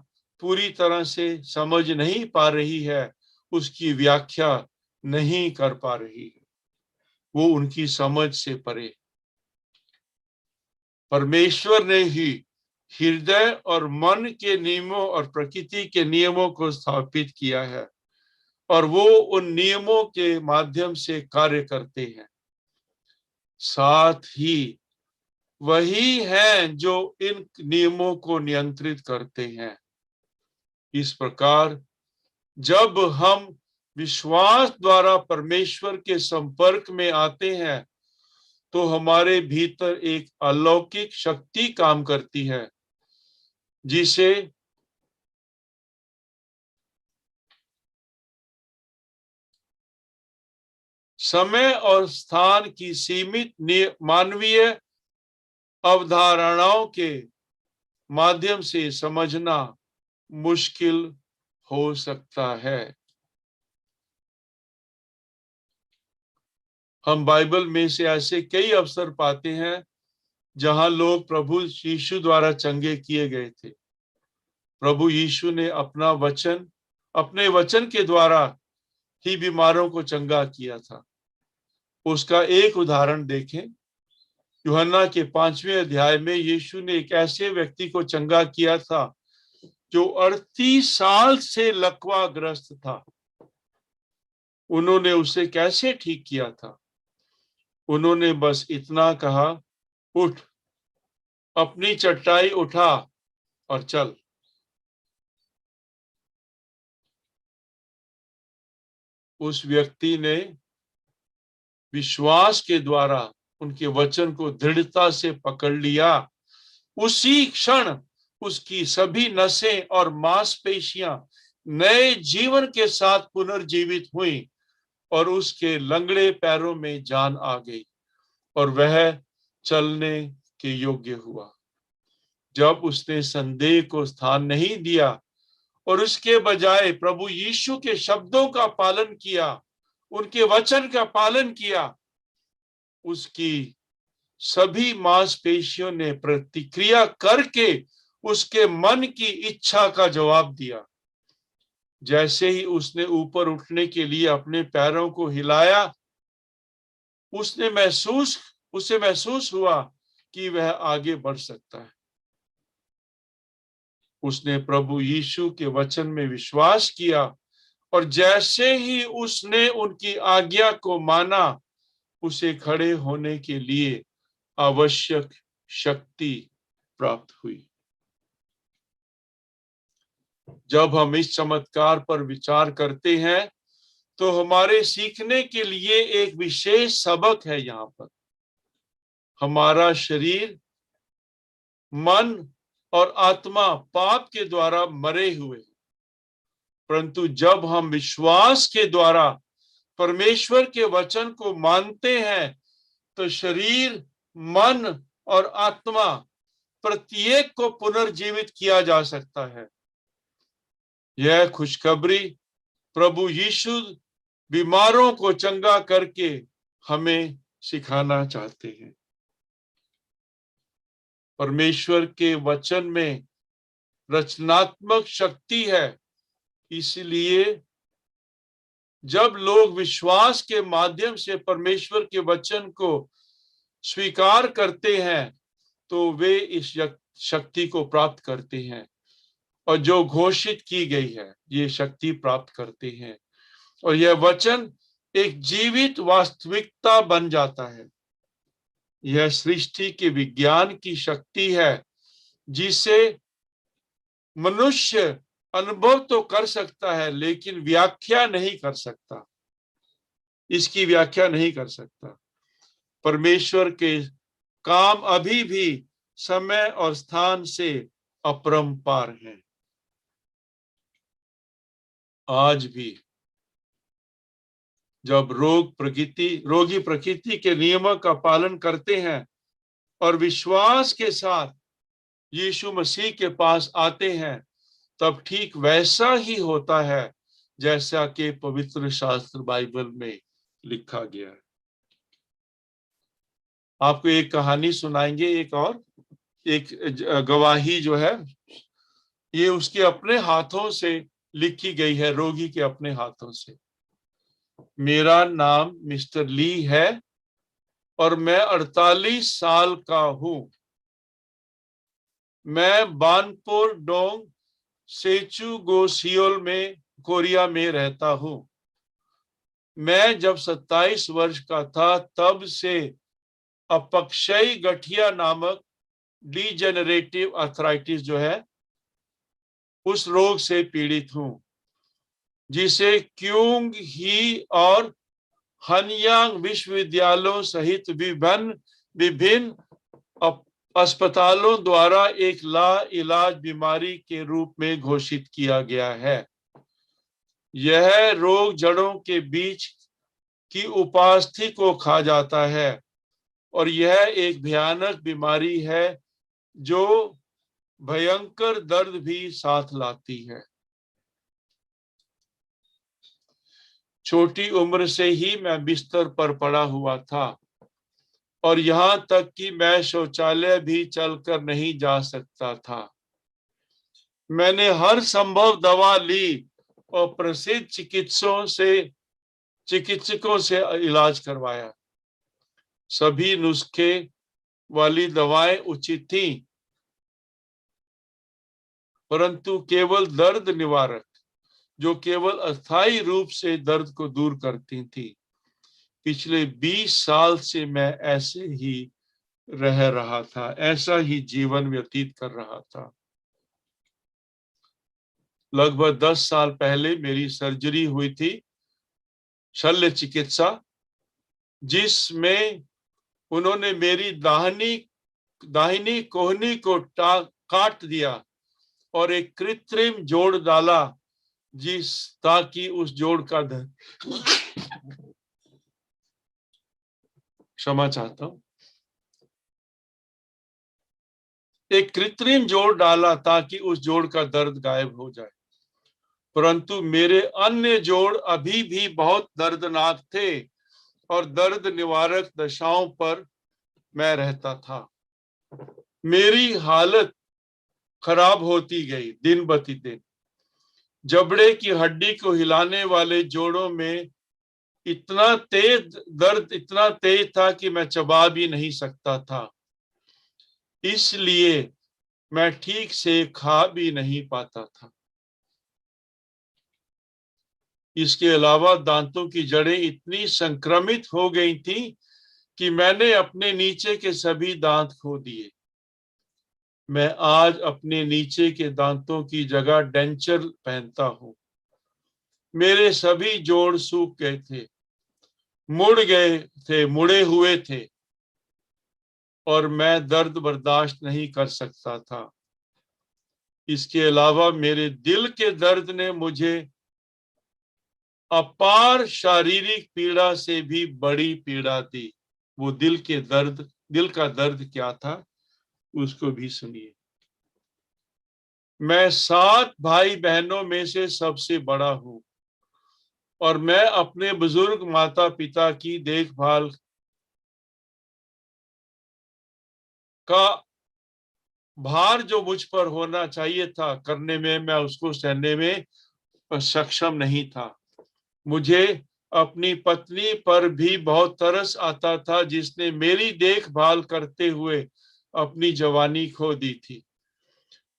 पूरी तरह से समझ नहीं पा रही है, उसकी व्याख्या नहीं कर पा रही है, वो उनकी समझ से परे। परमेश्वर ने ही हृदय और मन के नियमों और प्रकृति के नियमों को स्थापित किया है, और वो उन नियमों के माध्यम से कार्य करते हैं। साथ ही वही हैं जो इन नियमों को नियंत्रित करते हैं। इस प्रकार जब हम विश्वास द्वारा परमेश्वर के संपर्क में आते हैं, तो हमारे भीतर एक अलौकिक शक्ति काम करती है, जिसे समय और स्थान की सीमित मानवीय अवधारणाओं के माध्यम से समझना मुश्किल हो सकता है। हम बाइबल में से ऐसे कई अवसर पाते हैं जहां लोग प्रभु यीशु द्वारा चंगे किए गए थे। प्रभु यीशु ने अपने वचन के द्वारा ही बीमारों को चंगा किया था। उसका एक उदाहरण देखें। यूहन्ना के 5वें अध्याय में यीशु ने एक ऐसे व्यक्ति को चंगा किया था जो 38 साल से लकवा ग्रस्त था। उन्होंने उसे कैसे ठीक किया था? उन्होंने बस इतना कहा, उठ, अपनी चटाई उठा और चल। उस व्यक्ति ने विश्वास के द्वारा उनके वचन को दृढ़ता से पकड़ लिया। उसी क्षण उसकी सभी नसें और मांसपेशियां नए जीवन के साथ पुनर्जीवित हुई और उसके लंगड़े पैरों में जान आ गई और वह चलने के योग्य हुआ। जब उसने संदेह को स्थान नहीं दिया और उसके बजाय प्रभु यीशु के शब्दों का पालन किया, उनके वचन का पालन किया, उसकी सभी मांसपेशियों ने प्रतिक्रिया करके उसके मन की इच्छा का जवाब दिया। जैसे ही उसने ऊपर उठने के लिए अपने पैरों को हिलाया, उसे महसूस हुआ कि वह आगे बढ़ सकता है। उसने प्रभु यीशु के वचन में विश्वास किया और जैसे ही उसने उनकी आज्ञा को माना, उसे खड़े होने के लिए आवश्यक शक्ति प्राप्त हुई। जब हम इस चमत्कार पर विचार करते हैं, तो हमारे सीखने के लिए एक विशेष सबक है। यहाँ पर हमारा शरीर, मन और आत्मा पाप के द्वारा मरे हुए, परंतु जब हम विश्वास के द्वारा परमेश्वर के वचन को मानते हैं, तो शरीर, मन और आत्मा प्रत्येक को पुनर्जीवित किया जा सकता है। यह खुशखबरी प्रभु यीशु बीमारों को चंगा करके हमें सिखाना चाहते हैं। परमेश्वर के वचन में रचनात्मक शक्ति है, इसलिए जब लोग विश्वास के माध्यम से परमेश्वर के वचन को स्वीकार करते हैं तो वे इस शक्ति को प्राप्त करते हैं, और जो घोषित की गई है ये शक्ति प्राप्त करते हैं, और यह वचन एक जीवित वास्तविकता बन जाता है। यह सृष्टि के विज्ञान की शक्ति है जिसे मनुष्य अनुभव तो कर सकता है लेकिन व्याख्या नहीं कर सकता, इसकी व्याख्या नहीं कर सकता। परमेश्वर के काम अभी भी समय और स्थान से अपरंपार हैं। आज भी जब रोगी प्रकृति के नियमों का पालन करते हैं और विश्वास के साथ यीशु मसीह के पास आते हैं, तब ठीक वैसा ही होता है जैसा कि पवित्र शास्त्र बाइबल में लिखा गया है। आपको एक कहानी सुनाएंगे, एक गवाही जो है ये उसके अपने हाथों से लिखी गई है, रोगी के अपने हाथों से। मेरा नाम मिस्टर ली है और मैं 48 साल का हूं। मैं बानपुर डोंग सेचू गो सियोल में कोरिया में रहता हूं। मैं जब 27 वर्ष का था तब से अपक्षयी गठिया नामक डिजेनरेटिव आर्थराइटिस जो है उस रोग से पीड़ित हूं, जिसे क्यूंग ही और हनयांग विश्वविद्यालयों सहित विभिन्न अस्पतालों द्वारा एक लाइलाज बीमारी के रूप में घोषित किया गया है। यह रोग जड़ों के बीच की उपास्थि को खा जाता है और यह एक भयानक बीमारी है जो भयंकर दर्द भी साथ लाती है। छोटी उम्र से ही मैं बिस्तर पर पड़ा हुआ था और यहाँ तक कि मैं शौचालय भी चलकर नहीं जा सकता था। मैंने हर संभव दवा ली और प्रसिद्ध चिकित्सकों से इलाज करवाया। सभी नुस्खे वाली दवाएं उचित थी, परंतु केवल दर्द निवारक जो केवल अस्थायी रूप से दर्द को दूर करती थी। पिछले 20 साल से मैं ऐसे ही रह रहा था, ऐसा ही जीवन व्यतीत कर रहा था। लगभग 10 साल पहले मेरी सर्जरी हुई थी, शल्य चिकित्सा, जिसमें उन्होंने मेरी दाहिनी कोहनी को काट दिया और एक कृत्रिम जोड़ डाला ताकि उस जोड़ का क्षमा चाहता हूं, एक कृत्रिम जोड़ डाला ताकि उस जोड़ का दर्द गायब हो जाए, परंतु मेरे अन्य जोड़ अभी भी बहुत दर्दनाक थे और दर्द निवारक दशाओं पर मैं रहता था। मेरी हालत खराब होती गई दिन प्रतिदिन। जबड़े की हड्डी को हिलाने वाले जोड़ों में इतना तेज था कि मैं चबा भी नहीं सकता था, इसलिए मैं ठीक से खा भी नहीं पाता था। इसके अलावा दांतों की जड़ें इतनी संक्रमित हो गई थी कि मैंने अपने नीचे के सभी दांत खो दिए। मैं आज अपने नीचे के दांतों की जगह डेंचर पहनता हूं। मेरे सभी जोड़ सूख गए थे, मुड़े हुए थे और मैं दर्द बर्दाश्त नहीं कर सकता था। इसके अलावा मेरे दिल के दर्द ने मुझे अपार शारीरिक पीड़ा से भी बड़ी पीड़ा दी। वो दिल का दर्द क्या था उसको भी सुनिए। मैं 7 भाई बहनों में से सबसे बड़ा हूं और मैं अपने बुजुर्ग माता पिता की देखभाल का भार जो मुझ पर होना चाहिए था करने में, मैं उसको सहने में सक्षम नहीं था। मुझे अपनी पत्नी पर भी बहुत तरस आता था, जिसने मेरी देखभाल करते हुए अपनी जवानी खो दी थी।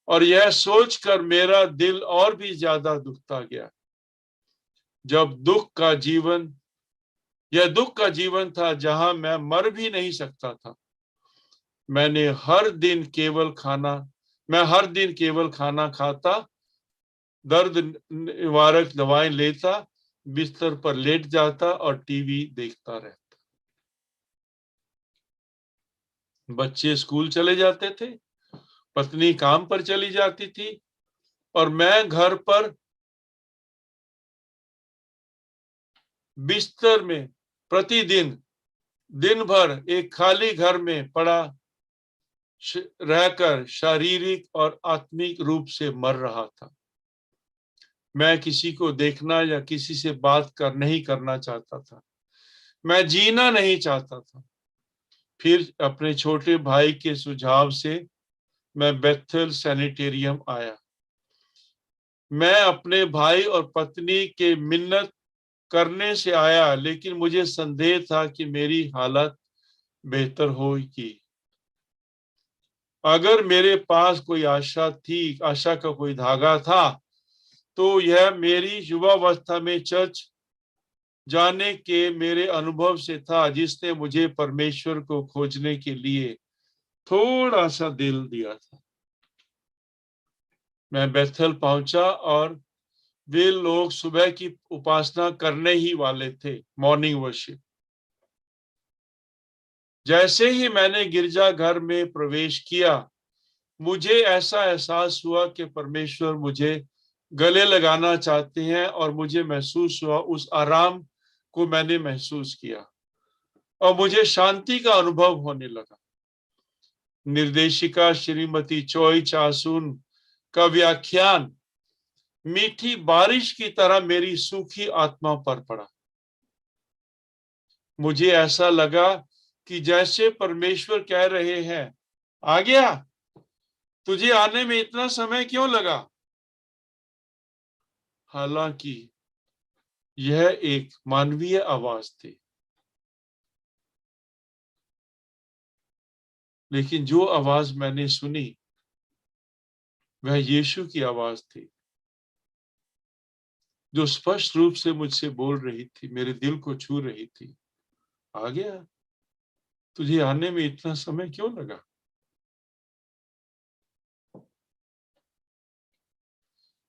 और यह सोचकर मेरा दिल और भी ज्यादा दुखता गया। जब यह दुख का जीवन था जहां मैं मर भी नहीं सकता था। मैं हर दिन केवल खाना खाता, दर्द निवारक दवाएं लेता, बिस्तर पर लेट जाता और टीवी देखता रहता। बच्चे स्कूल चले जाते थे, पत्नी काम पर चली जाती थी और मैं घर पर बिस्तर में प्रतिदिन दिन भर एक खाली घर में पड़ा रहकर शारीरिक और आत्मिक रूप से मर रहा था। मैं किसी को देखना या किसी से बात नहीं करना चाहता था। मैं जीना नहीं चाहता था। फिर अपने छोटे भाई के सुझाव से मैं बेथेल सैनिटेरियम आया। मैं अपने भाई और पत्नी के मिन्नत करने से आया, लेकिन मुझे संदेह था कि मेरी हालत बेहतर होगी। अगर मेरे पास कोई आशा का कोई धागा था, तो यह मेरी युवावस्था में चर्च जाने के मेरे अनुभव से था, जिसने मुझे परमेश्वर को खोजने के लिए थोड़ा सा दिल दिया था। मैं बेथेल पहुंचा और वे लोग सुबह की उपासना करने ही वाले थे, मॉर्निंग वर्शिप। जैसे ही मैंने गिरजाघर में प्रवेश किया, मुझे ऐसा एहसास हुआ कि परमेश्वर मुझे गले लगाना चाहते हैं और मुझे महसूस हुआ, उस आराम को मैंने महसूस किया और मुझे शांति का अनुभव होने लगा। निर्देशिका श्रीमती चोई चासुन का व्याख्यान मीठी बारिश की तरह मेरी सूखी आत्मा पर पड़ा। मुझे ऐसा लगा कि जैसे परमेश्वर कह रहे हैं, आ गया, तुझे आने में इतना समय क्यों लगा? हालांकि यह एक मानवीय आवाज थी, लेकिन जो आवाज मैंने सुनी वह यीशु की आवाज थी, जो स्पष्ट रूप से मुझसे बोल रही थी, मेरे दिल को छू रही थी। आ गया, तुझे आने में इतना समय क्यों लगा?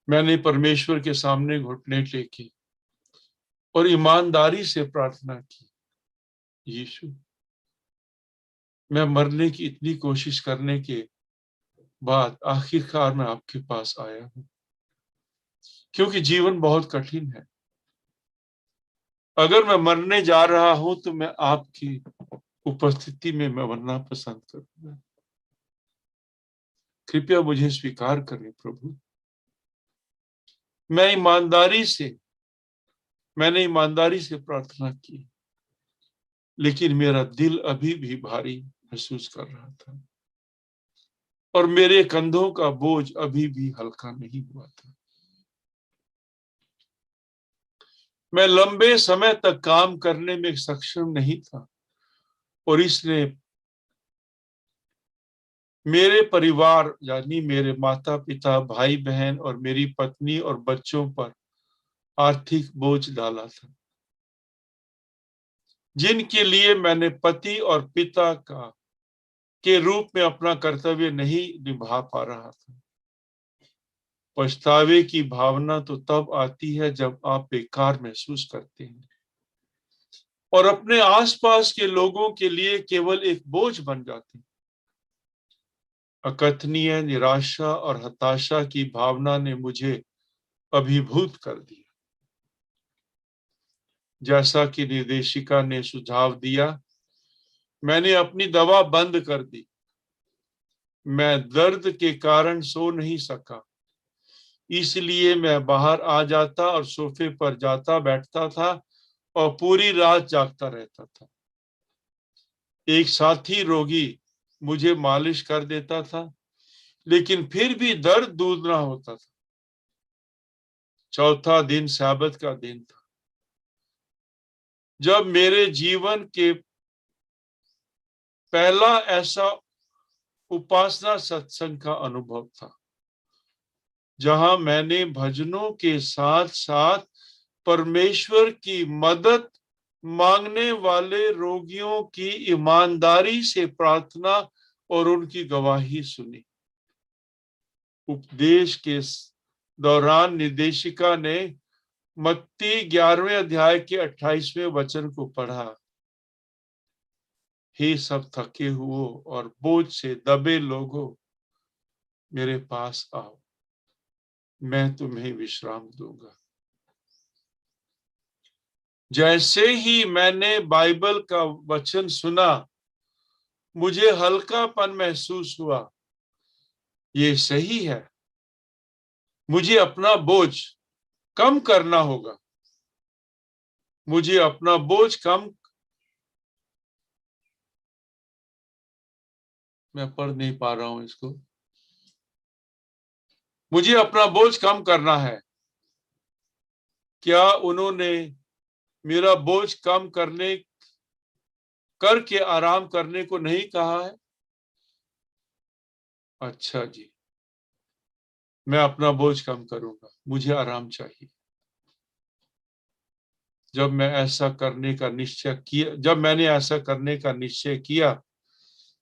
मैंने परमेश्वर के सामने घुटने टेके और ईमानदारी से प्रार्थना की, यीशु, मैं मरने की इतनी कोशिश करने के बाद आखिरकार मैं आपके पास आया हूं, क्योंकि जीवन बहुत कठिन है। अगर मैं मरने जा रहा हूं तो मैं आपकी उपस्थिति में मैं मरना पसंद करूंगा। कृपया मुझे स्वीकार करें प्रभु। मैंने ईमानदारी से प्रार्थना की, लेकिन मेरा दिल अभी भी भारी महसूस कर रहा था और मेरे कंधों का बोझ अभी भी हल्का नहीं हुआ था। मैं लंबे समय तक काम करने में सक्षम नहीं था और इसने मेरे परिवार यानी मेरे माता पिता, भाई बहन और मेरी पत्नी और बच्चों पर आर्थिक बोझ डाला था, जिनके लिए मैंने पति और पिता के रूप में अपना कर्तव्य नहीं निभा पा रहा था। पछतावे की भावना तो तब आती है जब आप बेकार महसूस करते हैं और अपने आसपास के लोगों के लिए केवल एक बोझ बन जाते हैं। अकथनीय निराशा और हताशा की भावना ने मुझे अभिभूत कर दिया। जैसा कि निर्देशिका ने सुझाव दिया, मैंने अपनी दवा बंद कर दी। मैं दर्द के कारण सो नहीं सका, इसलिए मैं बाहर आ जाता और सोफे पर जाता बैठता था और पूरी रात जागता रहता था। एक साथी रोगी मुझे मालिश कर देता था, लेकिन फिर भी दर्द दूर ना होता था। चौथा दिन सब्त का दिन था। जब मेरे जीवन के पहला ऐसा उपासना सत्संग का अनुभव था, जहां मैंने भजनों के साथ साथ परमेश्वर की मदद मांगने वाले रोगियों की ईमानदारी से प्रार्थना और उनकी गवाही सुनी। उपदेश के दौरान निर्देशिका ने मत्ती 11वें अध्याय के 28वें वचन को पढ़ा। हे सब थके हुए और बोझ से दबे लोगों, मेरे पास आओ, मैं तुम्हें विश्राम दूंगा। जैसे ही मैंने बाइबल का वचन सुना, मुझे हल्कापन महसूस हुआ। ये सही है, मुझे अपना बोझ कम करना होगा। मुझे अपना बोझ कम, मैं पढ़ नहीं पा रहा हूं इसको। मुझे अपना बोझ कम करना है। क्या उन्होंने मेरा बोझ कम करके आराम करने को नहीं कहा है? अच्छा जी, मैं अपना बोझ कम करूंगा, मुझे आराम चाहिए। जब मैंने ऐसा करने का निश्चय किया,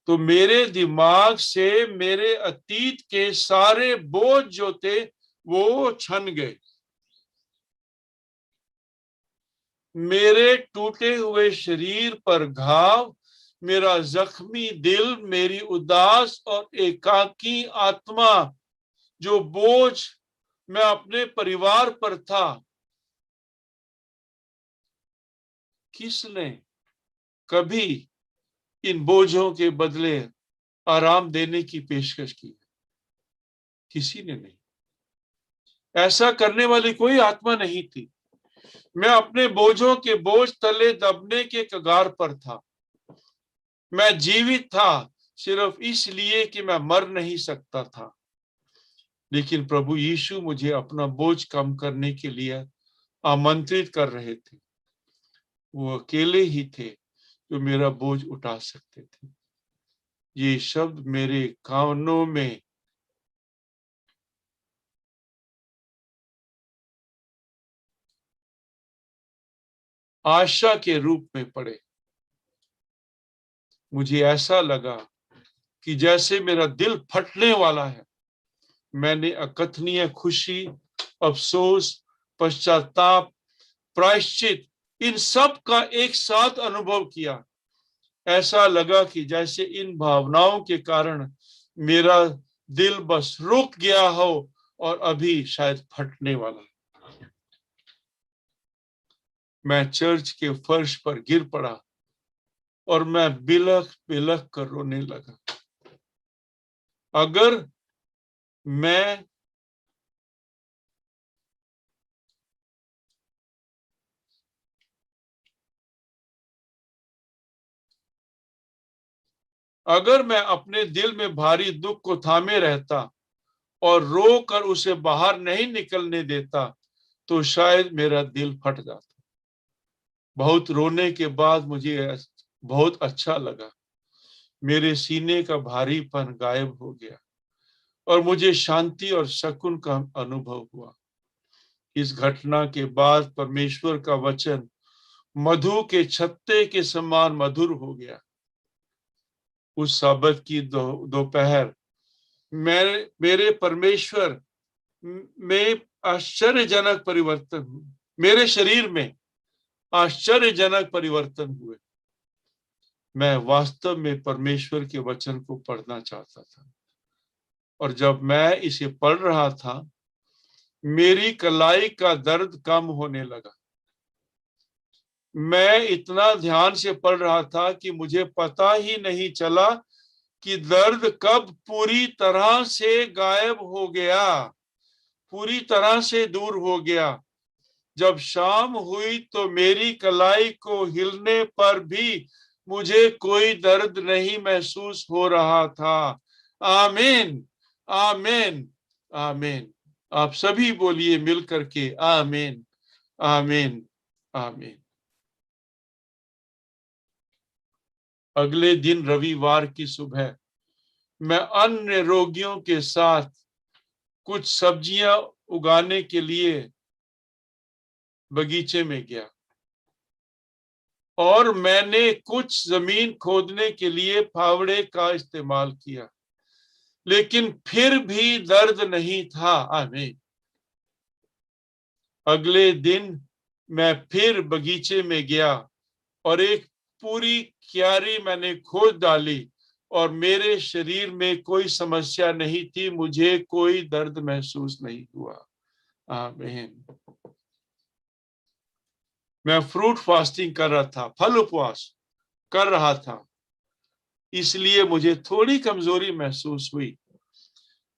तो मेरे दिमाग से मेरे अतीत के सारे बोझ जो थे वो छन गए। मेरे टूटे हुए शरीर पर घाव, मेरा जख्मी दिल, मेरी उदास और एकाकी आत्मा, जो बोझ मैं अपने परिवार पर था, किसने कभी इन बोझों के बदले आराम देने की पेशकश की? किसी ने नहीं। ऐसा करने वाली कोई आत्मा नहीं थी। मैं अपने बोझों के बोझ तले दबने के कगार पर था। मैं जीवित था सिर्फ इसलिए कि मैं मर नहीं सकता था। लेकिन प्रभु यीशु मुझे अपना बोझ कम करने के लिए आमंत्रित कर रहे थे। वो अकेले ही थे जो मेरा बोझ उठा सकते थे। ये शब्द मेरे कानों में आशा के रूप में पड़े। मुझे ऐसा लगा कि जैसे मेरा दिल फटने वाला है। मैंने अकथनीय खुशी, अफसोस, पश्चाताप, प्रायश्चित, इन सब का एक साथ अनुभव किया। ऐसा लगा कि जैसे इन भावनाओं के कारण मेरा दिल बस रुक गया हो और अभी शायद फटने वाला। मैं चर्च के फर्श पर गिर पड़ा और मैं बिलख बिलख कर रोने लगा। अगर मैं अपने दिल में भारी दुख को थामे रहता और रो कर उसे बाहर नहीं निकलने देता, तो शायद मेरा दिल फट जाता। बहुत रोने के बाद मुझे बहुत अच्छा लगा। मेरे सीने का भारीपन गायब हो गया और मुझे शांति और सुकून का अनुभव हुआ। इस घटना के बाद परमेश्वर का वचन मधु के छत्ते के समान मधुर हो गया। उस साबत की दोपहर मेरे परमेश्वर में आश्चर्यजनक परिवर्तन हुए। मेरे शरीर में आश्चर्यजनक परिवर्तन हुए। मैं वास्तव में परमेश्वर के वचन को पढ़ना चाहता था, और जब मैं इसे पढ़ रहा था, मेरी कलाई का दर्द कम होने लगा। मैं इतना ध्यान से पढ़ रहा था कि मुझे पता ही नहीं चला कि दर्द कब पूरी तरह से गायब हो गया, पूरी तरह से दूर हो गया। जब शाम हुई तो मेरी कलाई को हिलने पर भी मुझे कोई दर्द नहीं महसूस हो रहा था। आमीन, आमीन, आमीन। आप सभी बोलिए मिल करके आमीन, आमीन, आमीन। अगले दिन रविवार की सुबह मैं अन्य रोगियों के साथ कुछ सब्जियां उगाने के लिए बगीचे में गया और मैंने कुछ जमीन खोदने के लिए फावड़े का इस्तेमाल किया, लेकिन फिर भी दर्द नहीं था। आमीन। अगले दिन मैं फिर बगीचे में गया और एक पूरी क्यारी मैंने खोद डाली और मेरे शरीर में कोई समस्या नहीं थी, मुझे कोई दर्द महसूस नहीं हुआ। आमीन। मैं फ्रूट फास्टिंग कर रहा था, फल उपवास कर रहा था, इसलिए मुझे थोड़ी कमजोरी महसूस हुई,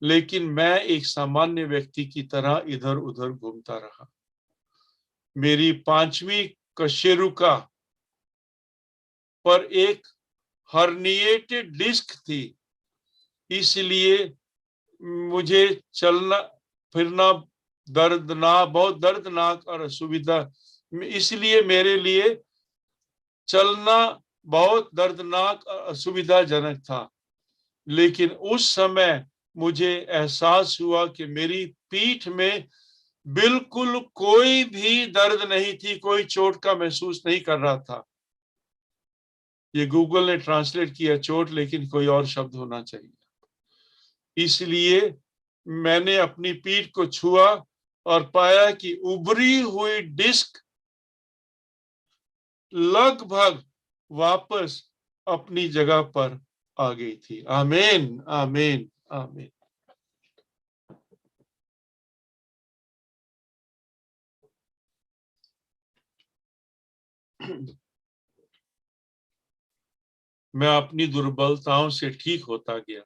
लेकिन मैं एक सामान्य व्यक्ति की तरह इधर उधर घूमता रहा। मेरी 5वीं कशेरुका पर एक हर्निएटेड डिस्क थी, इसलिए मुझे चलना फिरना बहुत दर्दनाक और असुविधा, इसलिए मेरे लिए चलना बहुत दर्दनाक और असुविधाजनक था। लेकिन उस समय मुझे एहसास हुआ कि मेरी पीठ में बिल्कुल कोई भी दर्द नहीं थी, कोई चोट का महसूस नहीं कर रहा था। ये गूगल ने ट्रांसलेट किया चोट, लेकिन कोई और शब्द होना चाहिए। इसलिए मैंने अपनी पीठ को छुआ और पाया कि उभरी हुई डिस्क लगभग वापस अपनी जगह पर आ गई थी। आमीन, आमीन, आमीन। मैं अपनी दुर्बलताओं से ठीक होता गया।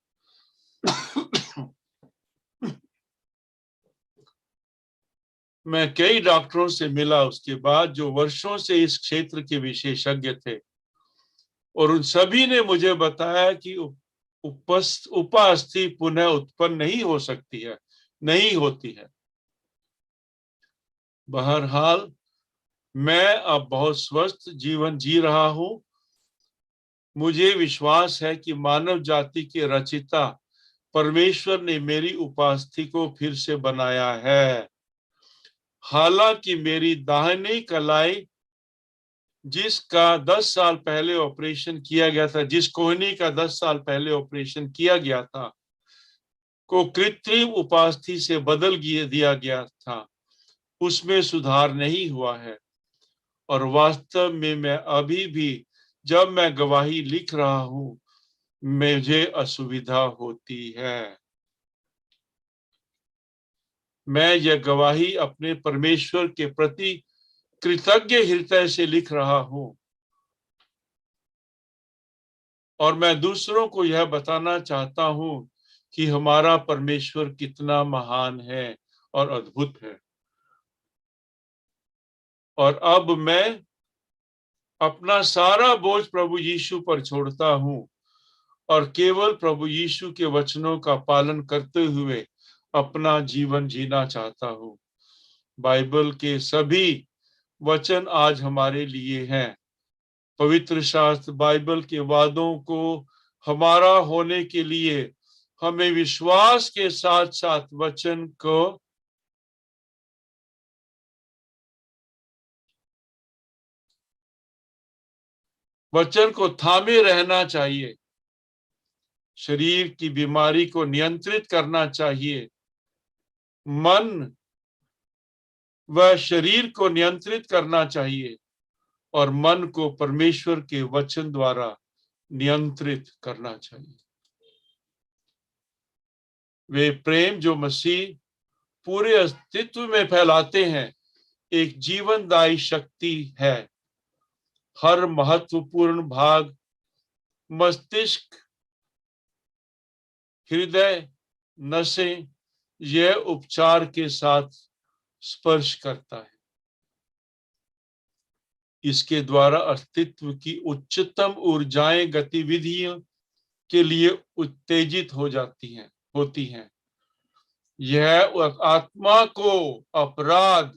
मैं कई डॉक्टरों से मिला उसके बाद, जो वर्षों से इस क्षेत्र के विशेषज्ञ थे, और उन सभी ने मुझे बताया कि उपास्थि पुनः उत्पन्न नहीं हो सकती है, नहीं होती है। बहरहाल मैं अब बहुत स्वस्थ जीवन जी रहा हूं। मुझे विश्वास है कि मानव जाति के रचिता परमेश्वर ने मेरी उपास्थि को फिर से बनाया है। हालांकि मेरी दाहिनी कलाई, जिसका 10 साल पहले ऑपरेशन किया गया था, जिस कोहनी का 10 साल पहले ऑपरेशन किया गया था, को कृत्रिम उपास्थि से बदल दिया गया था, उसमें सुधार नहीं हुआ है। और वास्तव में मैं अभी भी, जब मैं गवाही लिख रहा हूं, मुझे असुविधा होती है। मैं यह गवाही अपने परमेश्वर के प्रति कृतज्ञ हृदय से लिख रहा हूं, और मैं दूसरों को यह बताना चाहता हूं कि हमारा परमेश्वर कितना महान है और अद्भुत है। और अब मैं अपना सारा बोझ प्रभु यीशु पर छोड़ता हूं और केवल प्रभु यीशु के वचनों का पालन करते हुए अपना जीवन जीना चाहता हूं। बाइबल के सभी वचन आज हमारे लिए हैं। पवित्र शास्त्र बाइबल के वादों को हमारा होने के लिए हमें विश्वास के साथ साथ वचन को थामे रहना चाहिए। शरीर की बीमारी को नियंत्रित करना चाहिए। मन व शरीर को नियंत्रित करना चाहिए और मन को परमेश्वर के वचन द्वारा नियंत्रित करना चाहिए। वे प्रेम जो मसीह पूरे अस्तित्व में फैलाते हैं एक जीवनदायी शक्ति है। हर महत्वपूर्ण भाग, मस्तिष्क, हृदय, नसें, यह उपचार के साथ स्पर्श करता है। इसके द्वारा अस्तित्व की उच्चतम ऊर्जाएं गतिविधियों के लिए उत्तेजित होती हैं। यह आत्मा को अपराध,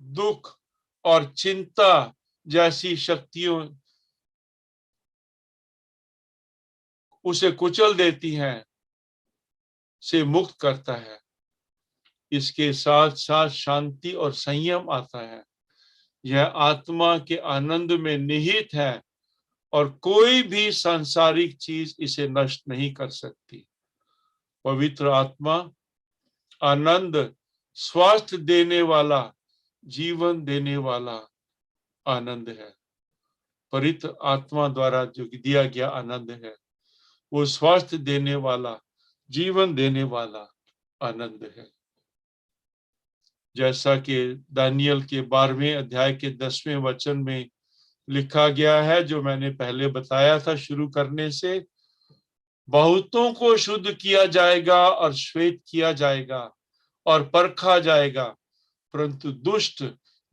दुख और चिंता जैसी शक्तियों उसे कुचल देती हैं, से मुक्त करता है। इसके साथ साथ शांति और संयम आता है। यह आत्मा के आनंद में निहित है और कोई भी सांसारिक चीज इसे नष्ट नहीं कर सकती। पवित्र आत्मा आनंद, स्वास्थ्य देने वाला, जीवन देने वाला आनंद है। पवित्र आत्मा द्वारा जो दिया गया आनंद है वो स्वास्थ्य देने वाला, जीवन देने वाला आनंद है। जैसा कि दानियल के 12वें अध्याय के 10वें वचन में लिखा गया है, जो मैंने पहले बताया था शुरू करने से, बहुतों को शुद्ध किया जाएगा और श्वेत किया जाएगा और परखा जाएगा, परंतु दुष्ट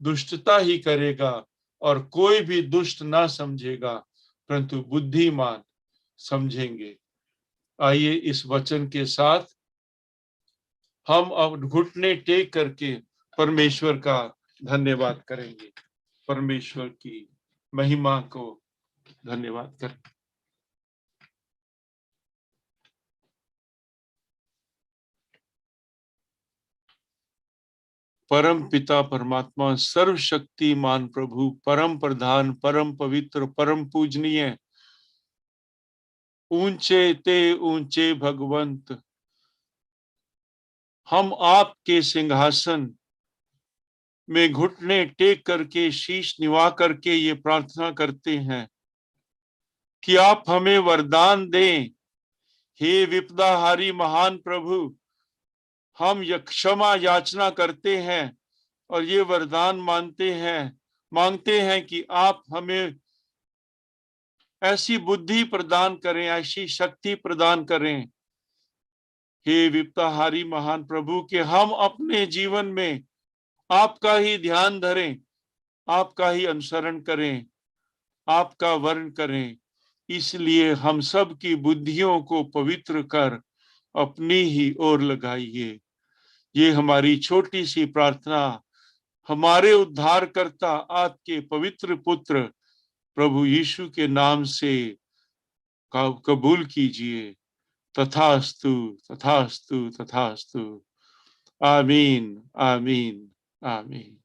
दुष्टता ही करेगा और कोई भी दुष्ट ना समझेगा, परंतु बुद्धिमान समझेंगे। आइए इस वचन के साथ हम अब घुटने टेक करके परमेश्वर का धन्यवाद करेंगे। परमेश्वर की महिमा को धन्यवाद करें। परम पिता परमात्मा, सर्वशक्तिमान प्रभु, परम प्रधान, परम पवित्र, परम पूजनीय, ऊंचे ते ऊंचे भगवंत, हम आपके सिंहासन में घुटने टेक करके, शीश निवा करके ये प्रार्थना करते हैं कि आप हमें वरदान दें। हे विपदाहारी महान प्रभु, हम क्षमा याचना करते हैं और ये वरदान मांगते हैं कि आप हमें ऐसी बुद्धि प्रदान करें, ऐसी शक्ति प्रदान करें, हे विपदाहारी महान प्रभु, कि हम अपने जीवन में आपका ही ध्यान धरें, आपका ही अनुसरण करें, आपका वर्ण करें। इसलिए हम सब की बुद्धियों को पवित्र कर अपनी ही ओर लगाइए। ये हमारी छोटी सी प्रार्थना हमारे उद्धारकर्ता आपके पवित्र पुत्र प्रभु यीशु के नाम से कबूल कीजिए। तथास्तु, तथास्तु, तथास्तु। आमीन, आमीन, आमीन।